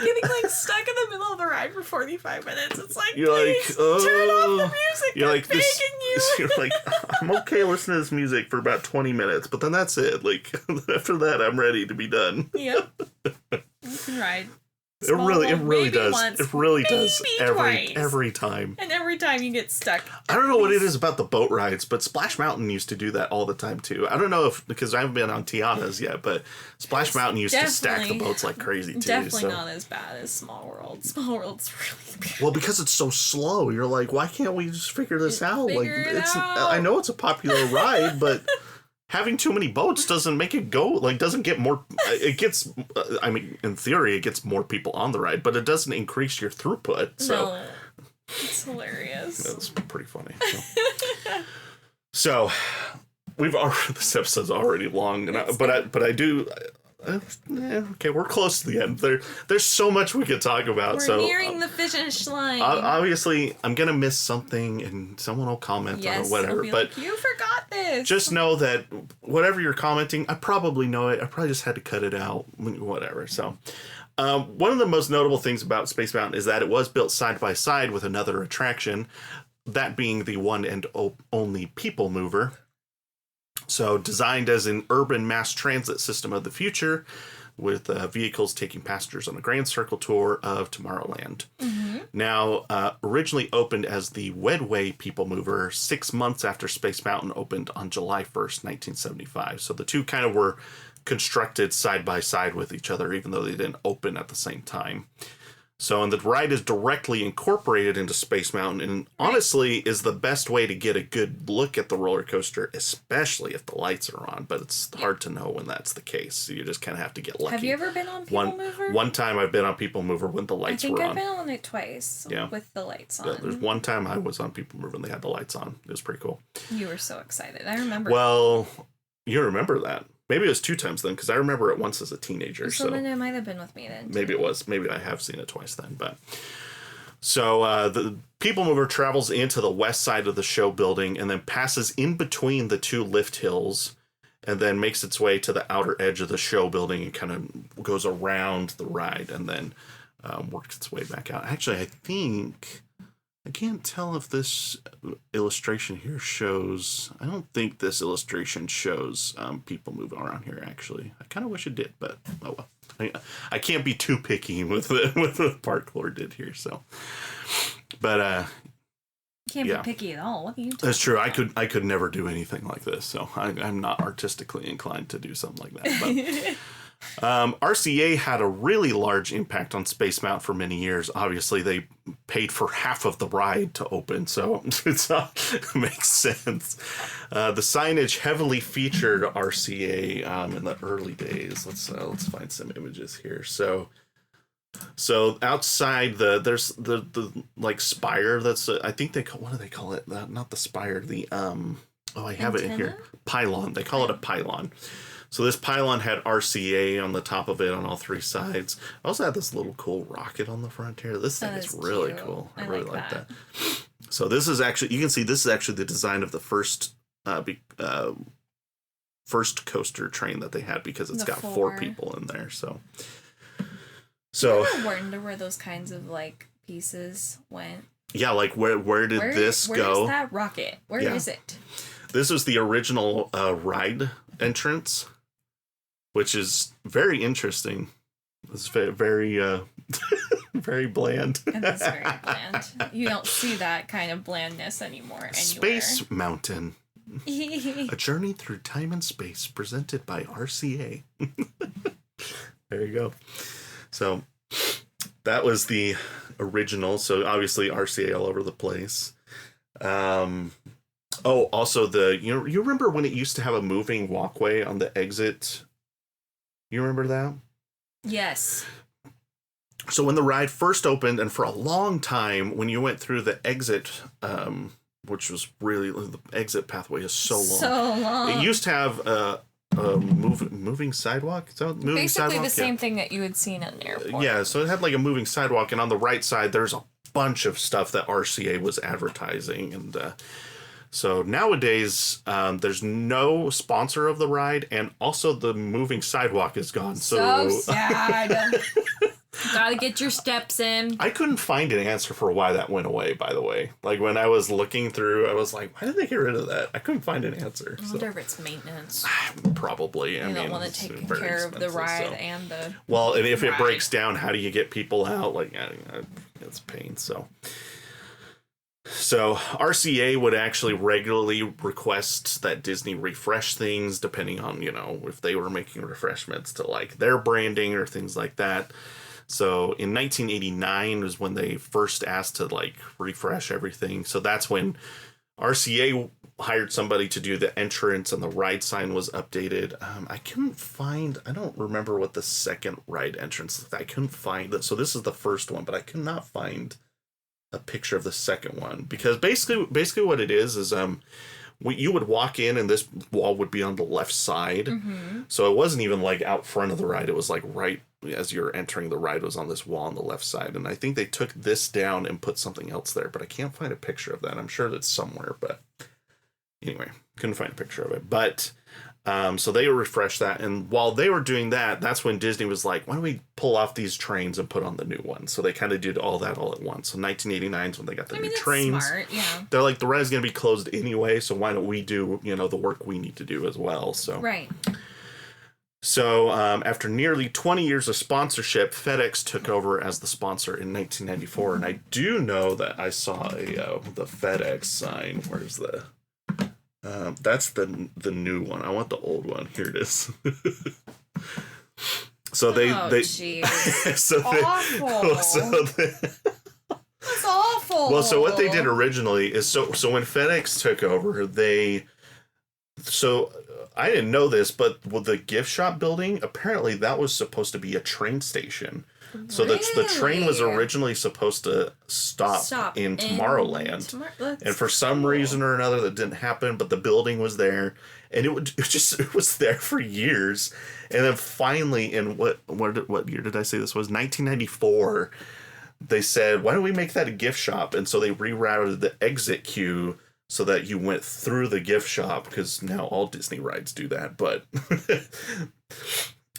getting like stuck in the middle of the ride for 45 minutes. It's like, you're please like, turn off the music. You're I'm like begging you. You're like, I'm okay listening to this music for about 20 minutes, but then that's it. Like after that, I'm ready to be done. Yep. You can ride. It really does. Once, it really does twice. every time. And every time you get stuck. I don't know what it is about the boat rides, but Splash Mountain used to do that all the time too. I don't know if because I haven't been on Tiana's yet, but Splash Mountain used to stack the boats like crazy too. Definitely not as bad as Small World. Small World's really bad. Well, because it's so slow, you're like, why can't we just figure this out? I know it's a popular ride, but having too many boats doesn't make it go, like, doesn't get more, it gets, I mean, in theory, it gets more people on the ride, but it doesn't increase your throughput, so. No. It's hilarious. That's pretty funny. So this episode's already long, but I do, okay, we're close to the end. There's so much we could talk about. We're nearing the finish line. Obviously, I'm gonna miss something, and someone will comment on it, whatever. But like, you forgot this. Just know that whatever you're commenting, I probably know it. I probably just had to cut it out, whatever. So, one of the most notable things about Space Mountain is that it was built side by side with another attraction, that being the one and only People Mover. So designed as an urban mass transit system of the future, with vehicles taking passengers on a grand circle tour of Tomorrowland. Mm-hmm. Now, originally opened as the Wedway People Mover 6 months after Space Mountain opened on July 1st, 1975. So the two kind of were constructed side by side with each other, even though they didn't open at the same time. So, and the ride is directly incorporated into Space Mountain, and honestly is the best way to get a good look at the roller coaster, especially if the lights are on. But it's hard to know when that's the case. So you just kind of have to get lucky. Have you ever been on People Mover? One time I've been on People Mover when the lights were on. I think I've been on it twice with the lights on. Yeah, there's one time I was on People Mover when they had the lights on. It was pretty cool. You were so excited. I remember. Well, you remember that. Maybe it was 2 times then, because I remember it once as a teenager. So then it might have been with me then. Maybe it was. Maybe I have seen it twice then. But so the People Mover travels into the west side of the show building and then passes in between the 2 lift hills and then makes its way to the outer edge of the show building and kind of goes around the ride and then works its way back out. Actually, I can't tell if this illustration here shows. I don't think this illustration shows people moving around here, actually. I kind of wish it did, but oh well. I can't be too picky with what Park Lord did here, so. But, can't be picky at all. What are you talking That's true. about? I could never do anything like this, so I'm not artistically inclined to do something like that. But RCA had a really large impact on Space Mountain for many years. Obviously, they paid for half of the ride to open, so it makes sense. The signage heavily featured RCA in the early days. Let's find some images here. So outside there's the like spire that's I think what do they call it? Not the spire. The I have it in here. Pylon. They call it a pylon. So this pylon had RCA on the top of it on all 3 sides. I also had this little cool rocket on the front here. This thing is really cool. I really like that. So this is actually, you can see this is actually the design of the first coaster train that they had because it's got 4 people in there. So I wonder where those kinds of like pieces went. Yeah, like where did this go? Where's that rocket? Where is it? This was the original ride entrance, which is very interesting. It's very, very bland. It is very bland. You don't see that kind of blandness anymore anywhere. Space Mountain. A journey through time and space presented by RCA. There you go. So that was the original. So obviously RCA all over the place. Also you remember when it used to have a moving walkway on the exit? You remember that? Yes. So when the ride first opened, and for a long time, when you went through the exit, which was really, the exit pathway is so long. So long. It used to have moving sidewalk. So moving Basically sidewalk? the same thing that you would see in an airport. Yeah, so it had like a moving sidewalk, and on the right side there's a bunch of stuff that RCA was advertising, and so nowadays there's no sponsor of the ride, and also the moving sidewalk is gone. So sad. Gotta get your steps in. I couldn't find an answer for why that went away, by the way. Like, when I was looking through, I was like, why did they get rid of that? I couldn't find an answer. I wonder if it's maintenance. Probably. You don't want to take care of the ride and the... Well, and if it breaks down, how do you get people out? Like, it's a pain, so RCA would actually regularly request that Disney refresh things, depending on, if they were making refreshments to, like, their branding or things like that. So in 1989 was when they first asked to, like, refresh everything. So that's when RCA hired somebody to do the entrance, and the ride sign was updated. I don't remember what the second ride entrance, I couldn't find it. So this is the first one, but I could not find a picture of the second one, because basically what it is you would walk in, and this wall would be on the left side. Mm-hmm. So it wasn't even like out front of the ride. It was like right as you're entering the ride was on this wall on the left side. And I think they took this down and put something else there, but I can't find a picture of that. I'm sure that's somewhere, but anyway, couldn't find a picture of it. But so they refreshed that. And while they were doing that, that's when Disney was like, why don't we pull off these trains and put on the new ones? So they kind of did all that all at once. So 1989 is when they got the new trains. Smart, yeah. They're like, the ride's going to be closed anyway, so why don't we do, the work we need to do as well? So right. So after nearly 20 years of sponsorship, FedEx took over as the sponsor in 1994. And I do know that I saw the FedEx sign. Where's the... that's the new one. I want the old one. Here it is. So they so awful. That's awful. Well, so what they did originally is so when FedEx took over, I didn't know this, but with the gift shop building, apparently that was supposed to be a train station. So the train was originally supposed to stop in Tomorrowland. And for some reason or another that didn't happen, but the building was there, and it was there for years. And then finally in what year did I say this was? 1994. They said, why don't we make that a gift shop? And so they rerouted the exit queue so that you went through the gift shop, because now all Disney rides do that, but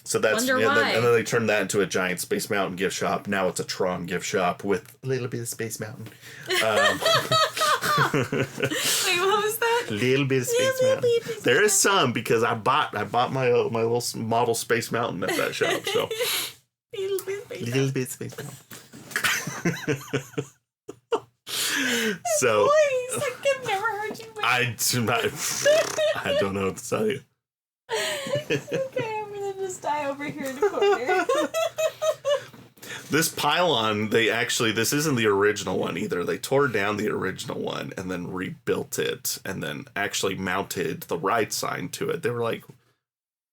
so that's and then they turned that into a giant Space Mountain gift shop. Now it's a Tron gift shop with a little bit of Space Mountain. Wait, what was that? Little bit of Space Mountain. There is some, because I bought my little model Space Mountain at that shop. So little bit of Space Mountain. So voice, like I've never heard you. I don't know what to tell you. Okay, I'm gonna just die over here in the corner. This pylon, this isn't the original one either. They tore down the original one and then rebuilt it, and then actually mounted the ride sign to it. They were like,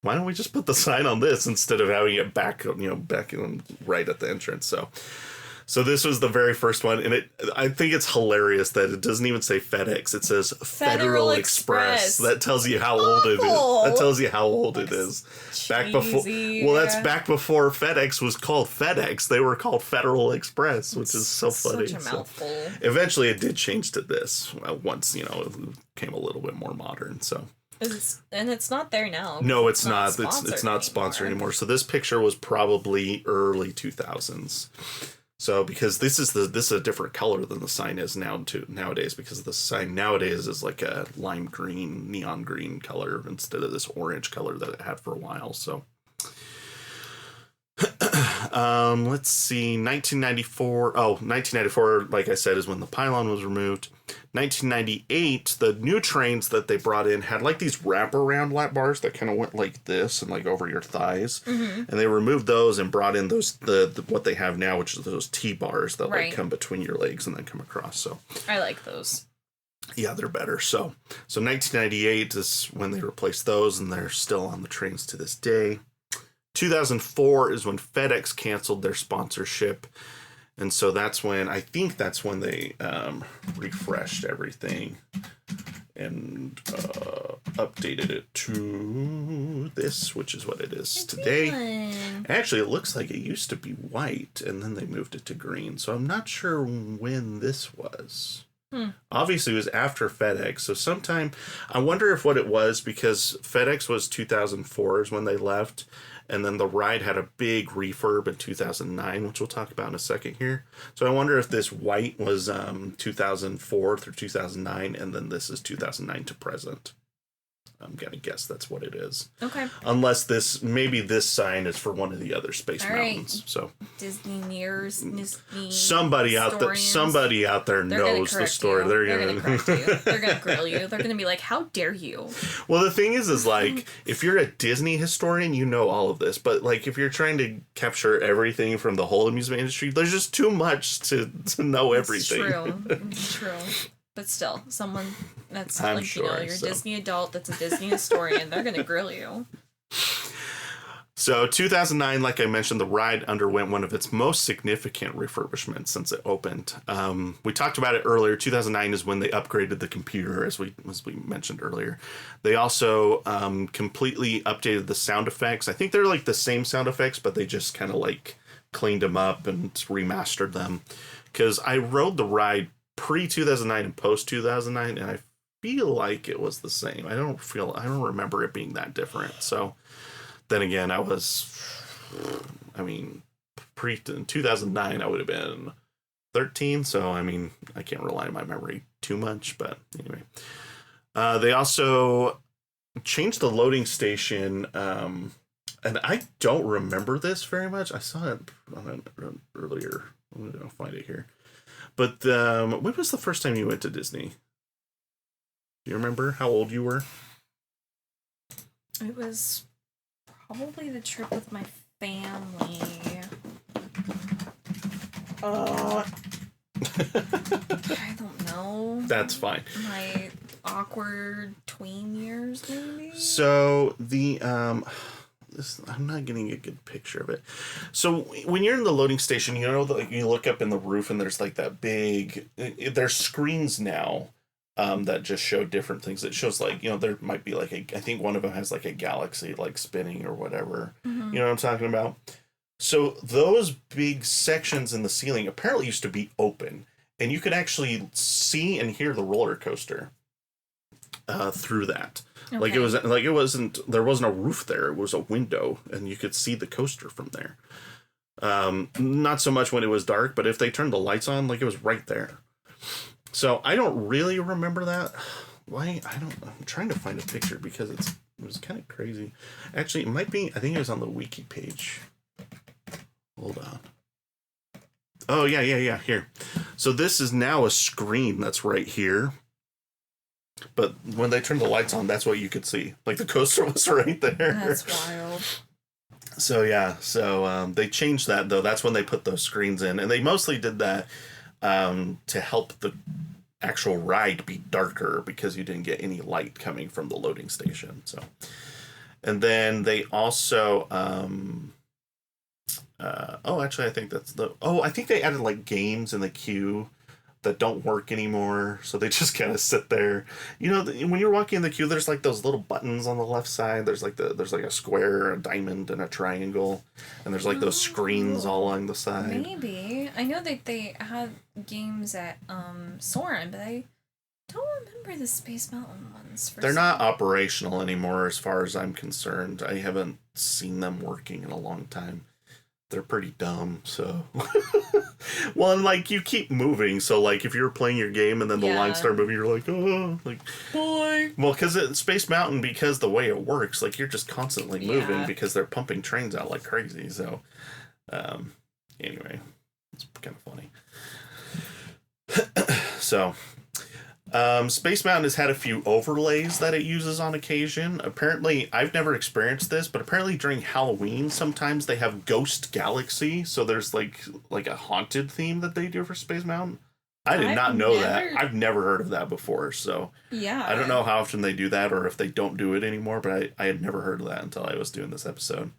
why don't we just put the sign on this instead of having it back in right at the entrance? So this was the very first one, and I think it's hilarious that it doesn't even say FedEx. It says Federal Express. That tells you how old it is. That tells you how old it is. Back before, that's back before FedEx was called FedEx. They were called Federal Express, which is so funny. Such a mouthful. Eventually, it did change to this once it became a little bit more modern. So. And it's not there now. No, it's not. It's not sponsored anymore. So this picture was probably early 2000s. So because this is a different color than the sign is nowadays, because the sign nowadays is like a lime green, neon green color instead of this orange color that it had for a while. So let's see, 1994, like I said, is when the pylon was removed. 1998, the new trains that they brought in had like these wraparound lap bars that kind of went like this and like over your thighs. Mm-hmm. And they removed those and brought in those the what they have now, which is those T-bars that like come between your legs and then come across. So I like those. Yeah, they're better. So 1998 is when they replaced those, and they're still on the trains to this day. 2004 is when FedEx canceled their sponsorship. And so that's when they refreshed everything. And updated it to this, which is what it is today. Actually, it looks like it used to be white, and then they moved it to green. So I'm not sure when this was. Obviously, it was after FedEx. So sometime, I wonder if what it was, because FedEx was 2004 is when they left. And then the ride had a big refurb in 2009, which we'll talk about in a second here. So I wonder if this white was 2004 through 2009, and then this is 2009 to present. I'm going to guess that's what it is. Okay. Unless maybe this sign is for one of the other Space Mountains. So somebody out there knows the story. They're going to correct you. They're going to grill you. They're going to be like, how dare you? Well, the thing is like, if you're a Disney historian, you know all of this. But like, if you're trying to capture everything from the whole amusement industry, there's just too much to know everything. It's true. But still, someone that's you're a Disney adult that's a Disney historian, they're going to grill you. So 2009, like I mentioned, the ride underwent one of its most significant refurbishments since it opened. We talked about it earlier. 2009 is when they upgraded the computer, as we mentioned earlier. They also completely updated the sound effects. I think they're like the same sound effects, but they just kind of like cleaned them up and remastered them. Because I rode the ride pre-2009 and post-2009, and I feel like it was the same. I don't remember it being that different. So then again, pre-2009, I would have been 13. So, I mean, I can't rely on my memory too much, but anyway. They also changed the loading station, and I don't remember this very much. I saw it earlier. I'm going to find it here. But when was the first time you went to Disney? Do you remember how old you were? It was probably the trip with my family. I don't know. That's fine. My awkward tween years, maybe? So I'm not getting a good picture of it. So when you're in the loading station, you know, you look up in the roof and there's like that big, there's screens now that just show different things. It shows like, you know, there might be like I think one of them has like a galaxy like spinning or whatever. Mm-hmm. You know what I'm talking about? So those big sections in the ceiling apparently used to be open, and you could actually see and hear the roller coaster through that. Okay. There wasn't a roof there. It was a window, and you could see the coaster from there. Not so much when it was dark, but if they turned the lights on, like it was right there. So I don't really remember that. I'm trying to find a picture because it was kind of crazy. Actually, it might be. I think it was on the wiki page. Hold on. Oh yeah. Here. So this is now a screen that's right here. But when they turned the lights on, that's what you could see. Like the coaster was right there. That's wild. So yeah, they changed that though. That's when they put those screens in, and they mostly did that to help the actual ride be darker because you didn't get any light coming from the loading station. So, and then they also I think they added like games in the queue that don't work anymore, so they just kind of sit there. You know, when you're walking in the queue, there's like those little buttons on the left side. There's like a square, a diamond, and a triangle, and there's like those screens all along the side. Maybe I know that they had games at Soarin', but I don't remember the Space Mountain ones. They're not operational anymore, as far as I'm concerned. I haven't seen them working in a long time. They're pretty dumb, so... Well, and, like, you keep moving, so, like, if you're playing your game and then the lines start moving, you're like, oh, like... Boy! Well, because at Space Mountain, because the way it works, like, you're just constantly moving because they're pumping trains out like crazy, so... Anyway, it's kind of funny. So... Space Mountain has had a few overlays that it uses on occasion. Apparently, I've never experienced this, but apparently during Halloween, sometimes they have Ghost Galaxy, so there's like a haunted theme that they do for Space Mountain. I did not know that. I've never heard of that before, so yeah. I don't know how often they do that or if they don't do it anymore, but I had never heard of that until I was doing this episode.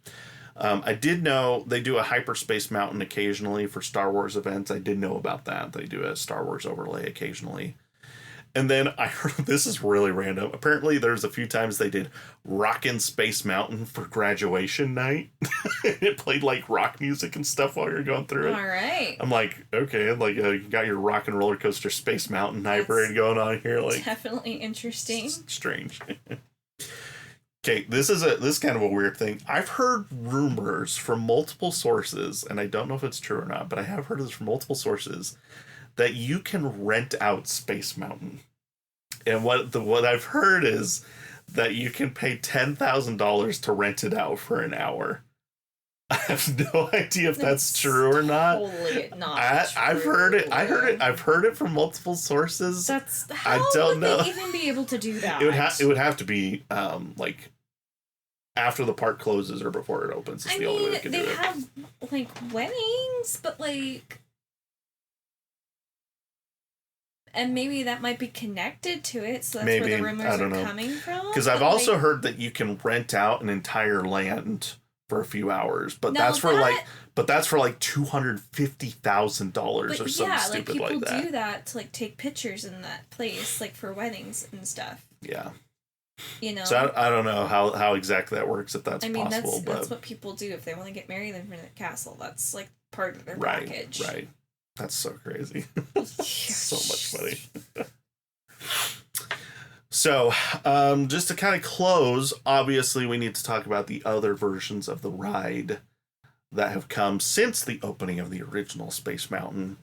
I did know they do a Hyperspace Mountain occasionally for Star Wars events. I did know about that. They do a Star Wars overlay occasionally. And then I heard, this is really random. Apparently, there's a few times they did Rockin' Space Mountain for graduation night. It played like rock music and stuff while you're going through it. All right. I'm like, okay, like you got your rock and roller coaster Space Mountain hybrid going on here. Like, definitely interesting. Strange. Okay, this is kind of a weird thing. I've heard rumors from multiple sources, and I don't know if it's true or not, but I have heard this from multiple sources that you can rent out Space Mountain. And what I've heard is that you can pay $10,000 to rent it out for an hour. I have no idea if that's true or not. Totally not. I've heard it. I've heard it from multiple sources. How would they even be able to do that? It would have to be like after the park closes or before it opens. Is the only way they can do it. They have like weddings, but like. And maybe that might be connected to it, so that's where the rumors are coming from. Because I've also heard that you can rent out an entire land for a few hours, but that's for like $250,000 or something stupid like that. People do that to like take pictures in that place, like for weddings and stuff. Yeah. You know. So I don't know how exactly that works, if that's possible. That's what people do if they want to get married in front of the castle. That's like part of their package. Right. That's so crazy. So much money. So, just to kind of close, obviously we need to talk about the other versions of the ride that have come since the opening of the original Space Mountain.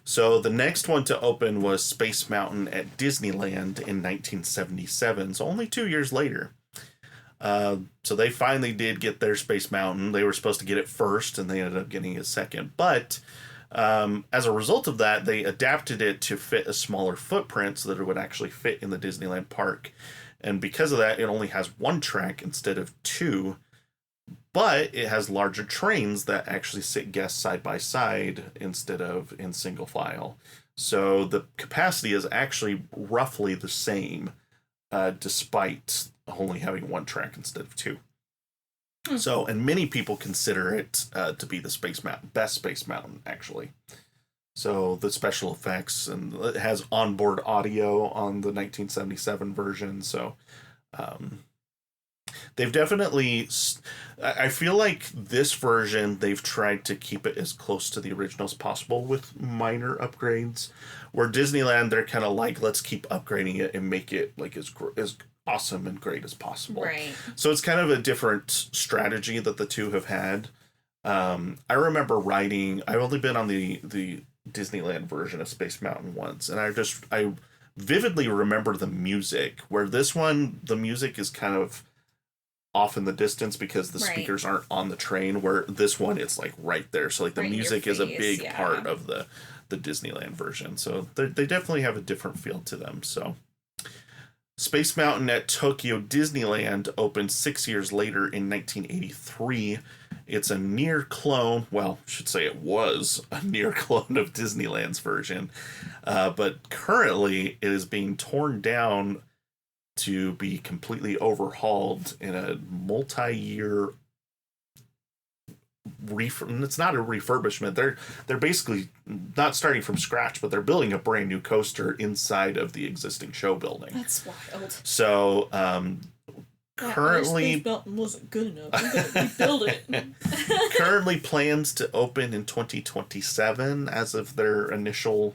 So the next one to open was Space Mountain at Disneyland in 1977, so only 2 years later. So they finally did get their Space Mountain. They were supposed to get it first, and they ended up getting it second. But as a result of that, they adapted it to fit a smaller footprint so that it would actually fit in the Disneyland park. And because of that, it only has one track instead of two. But it has larger trains that actually sit guests side by side instead of in single file. So the capacity is actually roughly the same, despite only having one track instead of two. So, and many people consider it to be the best Space Mountain, actually. So the special effects, and it has onboard audio on the 1977 version. So they've definitely, I feel like this version, they've tried to keep it as close to the original as possible with minor upgrades. Where Disneyland, they're kind of like, let's keep upgrading it and make it like as awesome and great as possible. Right. So it's kind of a different strategy that the two have had. I remember riding, I've only been on the Disneyland version of Space Mountain once, and I vividly remember the music, where this one, the music is kind of off in the distance because the speakers aren't on the train, where this one, it's like right there. So like the music is a big part of the Disneyland version. So they definitely have a different feel to them. So Space Mountain at Tokyo Disneyland opened 6 years later in 1983. It's a near clone, well, I should say it was a near clone of Disneyland's version, but currently it is being torn down to be completely overhauled in a multi-year it's not a refurbishment. They're basically not starting from scratch, but they're building a brand new coaster inside of the existing show building. That's wild. So currently Space Mountain wasn't good enough. I'm gonna rebuild it. Currently plans to open in 2027 as of their initial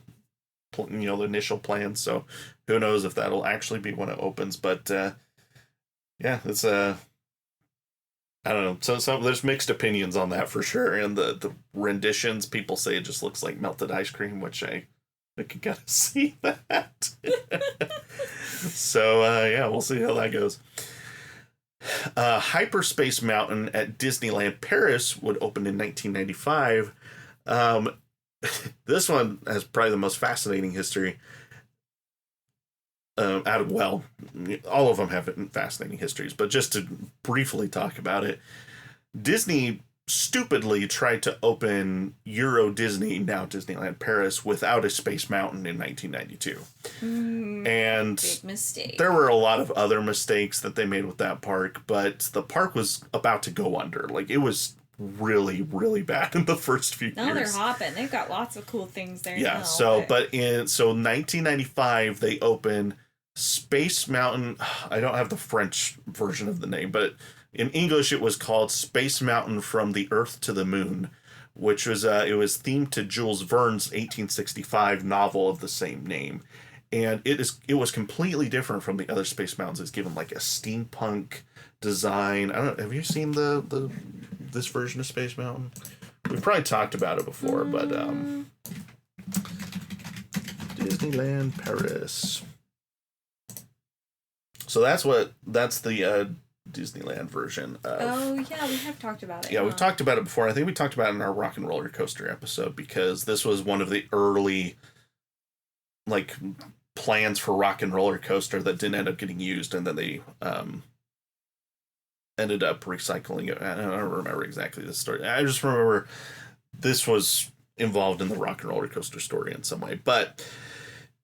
plans. So who knows if that'll actually be when it opens, but yeah, it's I don't know. So there's mixed opinions on that for sure. And the renditions, people say it just looks like melted ice cream, which I can kind of see that. So yeah, we'll see how that goes. Hyperspace Mountain at Disneyland Paris would open in 1995. This one has probably the most fascinating history. All of them have fascinating histories, but just to briefly talk about it, Disney stupidly tried to open Euro Disney, now Disneyland Paris, without a Space Mountain in 1992. And big mistake. There were a lot of other mistakes that they made with that park, but the park was about to go under. Like, it was really, really bad in the first few No, years. they're hopping. They've got lots of cool things there. Yeah. Now, So 1995 they opened Space Mountain. I don't have the French version of the name, but in English it was called Space Mountain from the Earth to the Moon, which was it was themed to Jules Verne's 1865 novel of the same name. And it was completely different from the other Space Mountains. It's given like a steampunk design. I don't know, have you seen this version of Space Mountain? We've probably talked about it before, but Disneyland Paris. So that's the Disneyland version of. Oh yeah, we have talked about it. Yeah, we've talked about it before. I think we talked about it in our Rock and Roller Coaster episode, because this was one of the early like plans for Rock and Roller Coaster that didn't end up getting used, and then they ended up recycling it. I don't remember exactly the story. I just remember this was involved in the Rock and Roller Coaster story in some way. But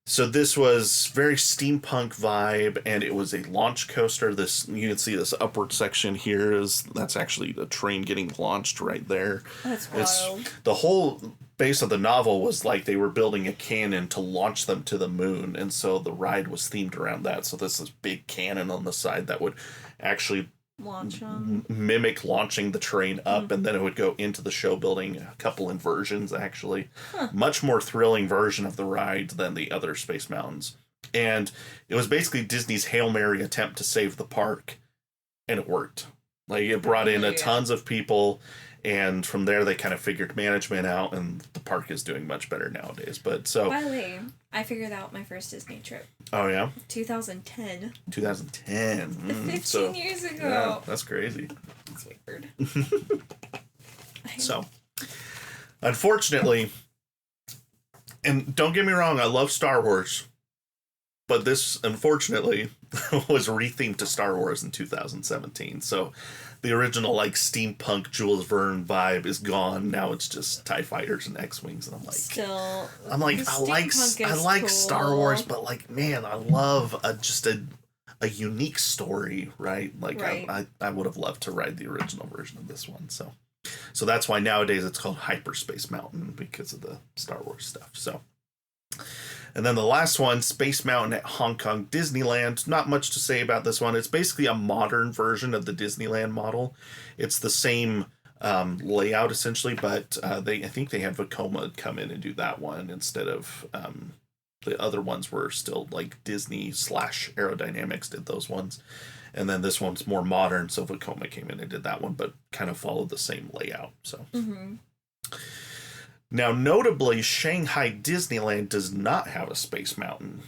so this was very steampunk vibe, and it was a launch coaster. This, you can see this upward section here that's actually the train getting launched right there. That's wild. The whole base of the novel was like they were building a cannon to launch them to the moon, and so the ride was themed around that. So this big cannon on the side that would actually launch them, mimic launching the train up, and then it would go into the show building. A couple inversions, actually. Much more thrilling version of the ride than the other Space Mountains. And it was basically Disney's Hail Mary attempt to save the park, and it worked. Like, it brought in tons of people, and from there they kind of figured management out, and the park is doing much better nowadays. But so, by the way, I figured out my first Disney trip. Oh yeah, 2010. 2010. 15 years ago. Yeah, that's crazy. That's weird. So, unfortunately, and don't get me wrong, I love Star Wars, but this, unfortunately, was rethemed to Star Wars in 2017. So, the original, like, steampunk Jules Verne vibe is gone. Now it's just TIE fighters and X-Wings, and I like cool. Star Wars, but, like, man, I love just a unique story, right? Like, right. I would have loved to ride the original version of this one. So that's why nowadays it's called Hyperspace Mountain, because of the Star Wars stuff. So, and then the last one, Space Mountain at Hong Kong Disneyland. Not much to say about this one. It's basically a modern version of the Disneyland model. It's the same layout essentially, but I think they had Vekoma come in and do that one instead of the other ones were still like Disney / Aerodynamics did those ones. And then this one's more modern, so Vekoma came in and did that one, but kind of followed the same layout. So. Mm-hmm. Now, notably, Shanghai Disneyland does not have a Space Mountain.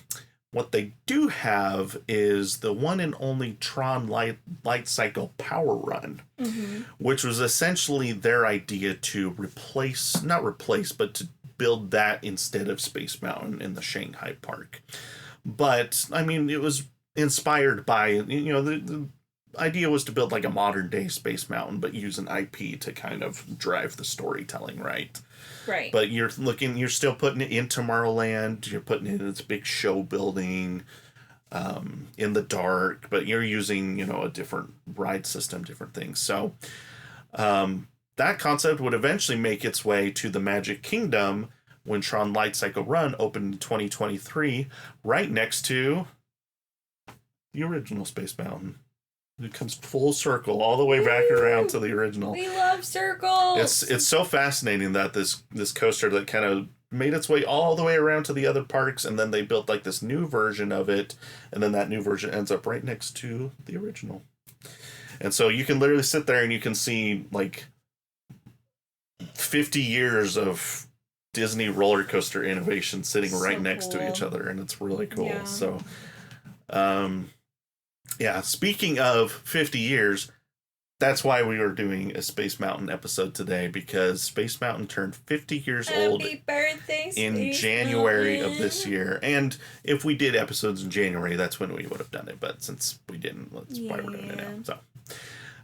What they do have is the one and only Tron Light Cycle Power Run, which was essentially their idea to but to build that instead of Space Mountain in the Shanghai park. But, I mean, it was inspired by, the idea was to build like a modern day Space Mountain, but use an IP to kind of drive the storytelling, right? Right. But you're still putting it in Tomorrowland, you're putting it in its big show building, in the dark, but you're using, a different ride system, different things. So, that concept would eventually make its way to the Magic Kingdom when Tron Light Cycle Run opened in 2023, right next to the original Space Mountain. It comes full circle all the way back around to the original. We love circles. It's so fascinating that this coaster that kind of made its way all the way around to the other parks, and then they built like this new version of it, and then that new version ends up right next to the original. And so you can literally sit there and you can see like 50 years of Disney roller coaster innovation sitting right next to each other, and it's really cool. Yeah. So, yeah, speaking of 50 years, that's why we were doing a Space Mountain episode today, because Space Mountain turned 50 years old in January of this year. And if we did episodes in January, that's when we would have done it. But since we didn't, that's why we're doing it now. So,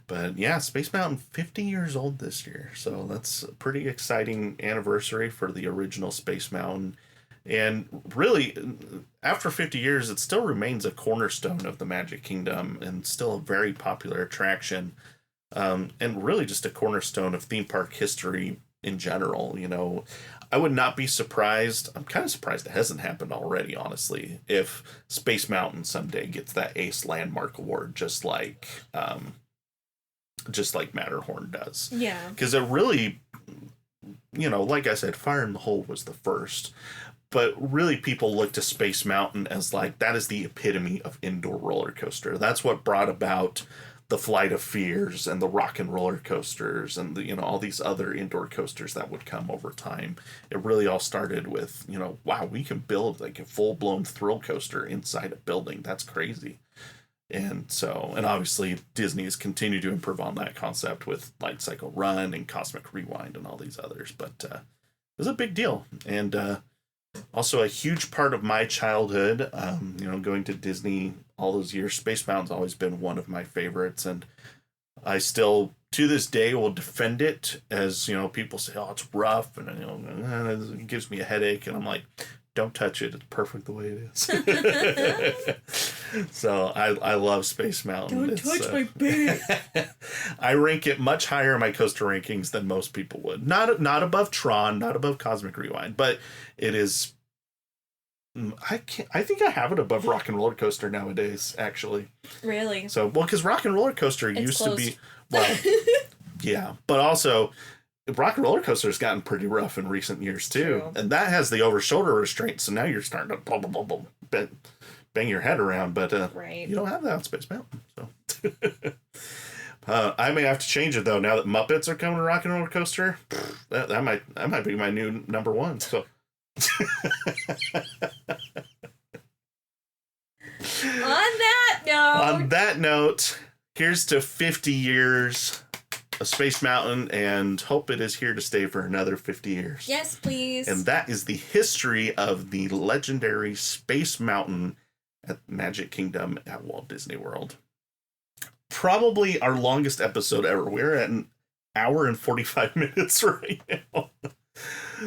but yeah, Space Mountain 50 years old this year. So that's a pretty exciting anniversary for the original Space Mountain. And really, after 50 years, it still remains a cornerstone of the Magic Kingdom and still a very popular attraction. and really just a cornerstone of theme park history in general. You know, I would not be surprised. I'm kind of surprised it hasn't happened already, honestly, if Space Mountain someday gets that Ace Landmark Award, just like Matterhorn does. Yeah. Because it really, you know, like I said, Fire in the Hole was the first. But really, people look to Space Mountain as like, that is the epitome of indoor roller coaster. That's what brought about the Flight of Fears and the Rock and Roller Coasters and the, you know, all these other indoor coasters that would come over time. It really all started with, you know, wow, we can build like a full-blown thrill coaster inside a building. That's crazy. And so, and obviously Disney has continued to improve on that concept with Light Cycle Run and Cosmic Rewind and all these others. But it was a big deal. And also a huge part of my childhood, you know, going to Disney all those years. Space Mountain's always been one of my favorites. And I still, to this day, will defend it as, you know, people say, oh, it's rough and, you know, it gives me a headache. And I'm like, don't touch it. It's perfect the way it is. So I love Space Mountain. Don't touch my bed. I rank it much higher in my coaster rankings than most people would. Not above Tron, not above Cosmic Rewind, but it is. I think I have it above Rock and Roller Coaster nowadays, actually. Really? So, well, because Rock and Roller Coaster used closed. to be, well, yeah, but also Rock and Roller Coaster has gotten pretty rough in recent years too. True. And that has the over shoulder restraint, so now you're starting to bang your head around, but right. You don't have that on Space Mountain. So I may have to change it though now that Muppets are coming to Rock and Roller Coaster. That might be my new number one. So on that note, here's to 50 years of Space Mountain, and hope it is here to stay for another 50 years. Yes, please. And that is the history of the legendary Space Mountain at Magic Kingdom at Walt Disney World. Probably our longest episode ever. We're at an hour and 45 minutes right now.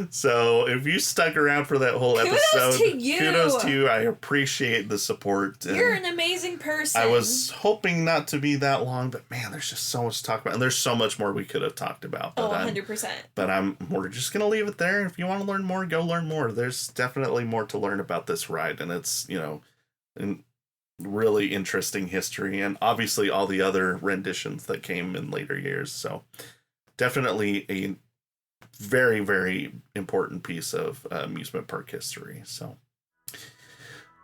So if you stuck around for that whole episode, kudos to you. I appreciate the support. You're an amazing person. I was hoping not to be that long, but man, there's just so much to talk about. And there's so much more we could have talked about. But 100%. But we're just going to leave it there. If you want to learn more, go learn more. There's definitely more to learn about this ride. And it's, you know, a really interesting history. And obviously all the other renditions that came in later years. So definitely a very, very important piece of amusement park history. So,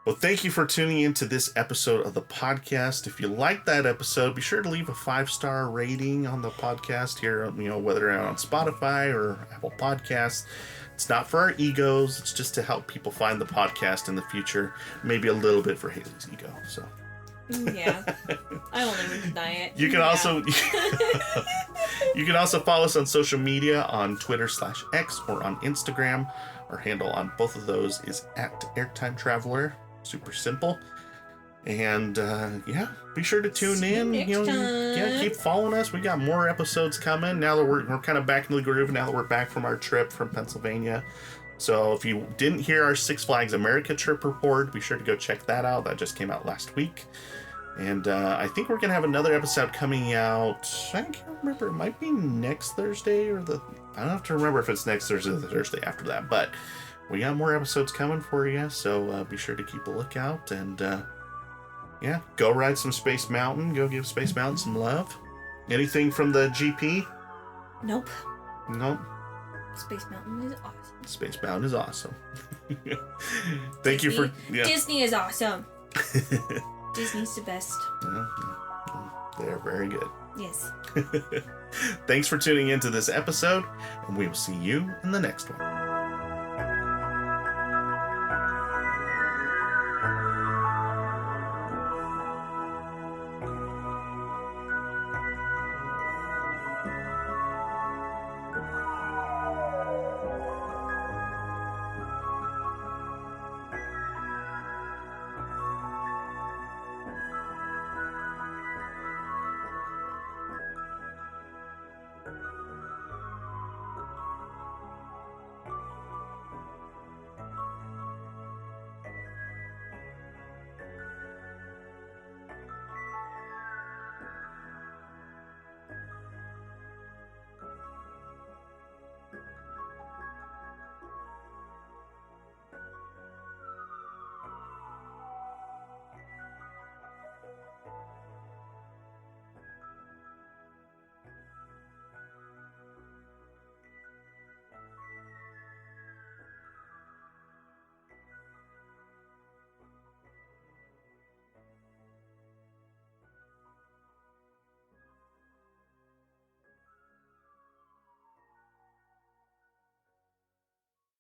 well, thank you for tuning into this episode of the podcast. If you liked that episode, be sure to leave a 5-star rating on the podcast here, you know, whether on Spotify or Apple Podcasts. It's not for our egos. It's just to help people find the podcast in the future. Maybe a little bit for Haley's ego. So, yeah, I won't even deny it. You can also you can also follow us on social media on Twitter/X or on Instagram. Our handle on both of those is @airtimetraveler. Super simple. And yeah, be sure to tune in. You know, yeah, keep following us. We got more episodes coming now that we're kind of back in the groove. Now that we're back from our trip from Pennsylvania. So if you didn't hear our Six Flags America trip report, be sure to go check that out. That just came out last week. And I think we're going to have another episode coming out. I can't remember. It might be next Thursday or I don't have to remember if it's next Thursday or the Thursday after that. But we got more episodes coming for you. So be sure to keep a lookout. And yeah, go ride some Space Mountain. Go give Space Mountain some love. Anything from the GP? Nope. Nope. Space Mountain is awesome. Space Mountain is awesome. Thank you for... Yeah. Disney is awesome. Disney's the best. Yeah, they're very good. Yes. Thanks for tuning into this episode, and we will see you in the next one.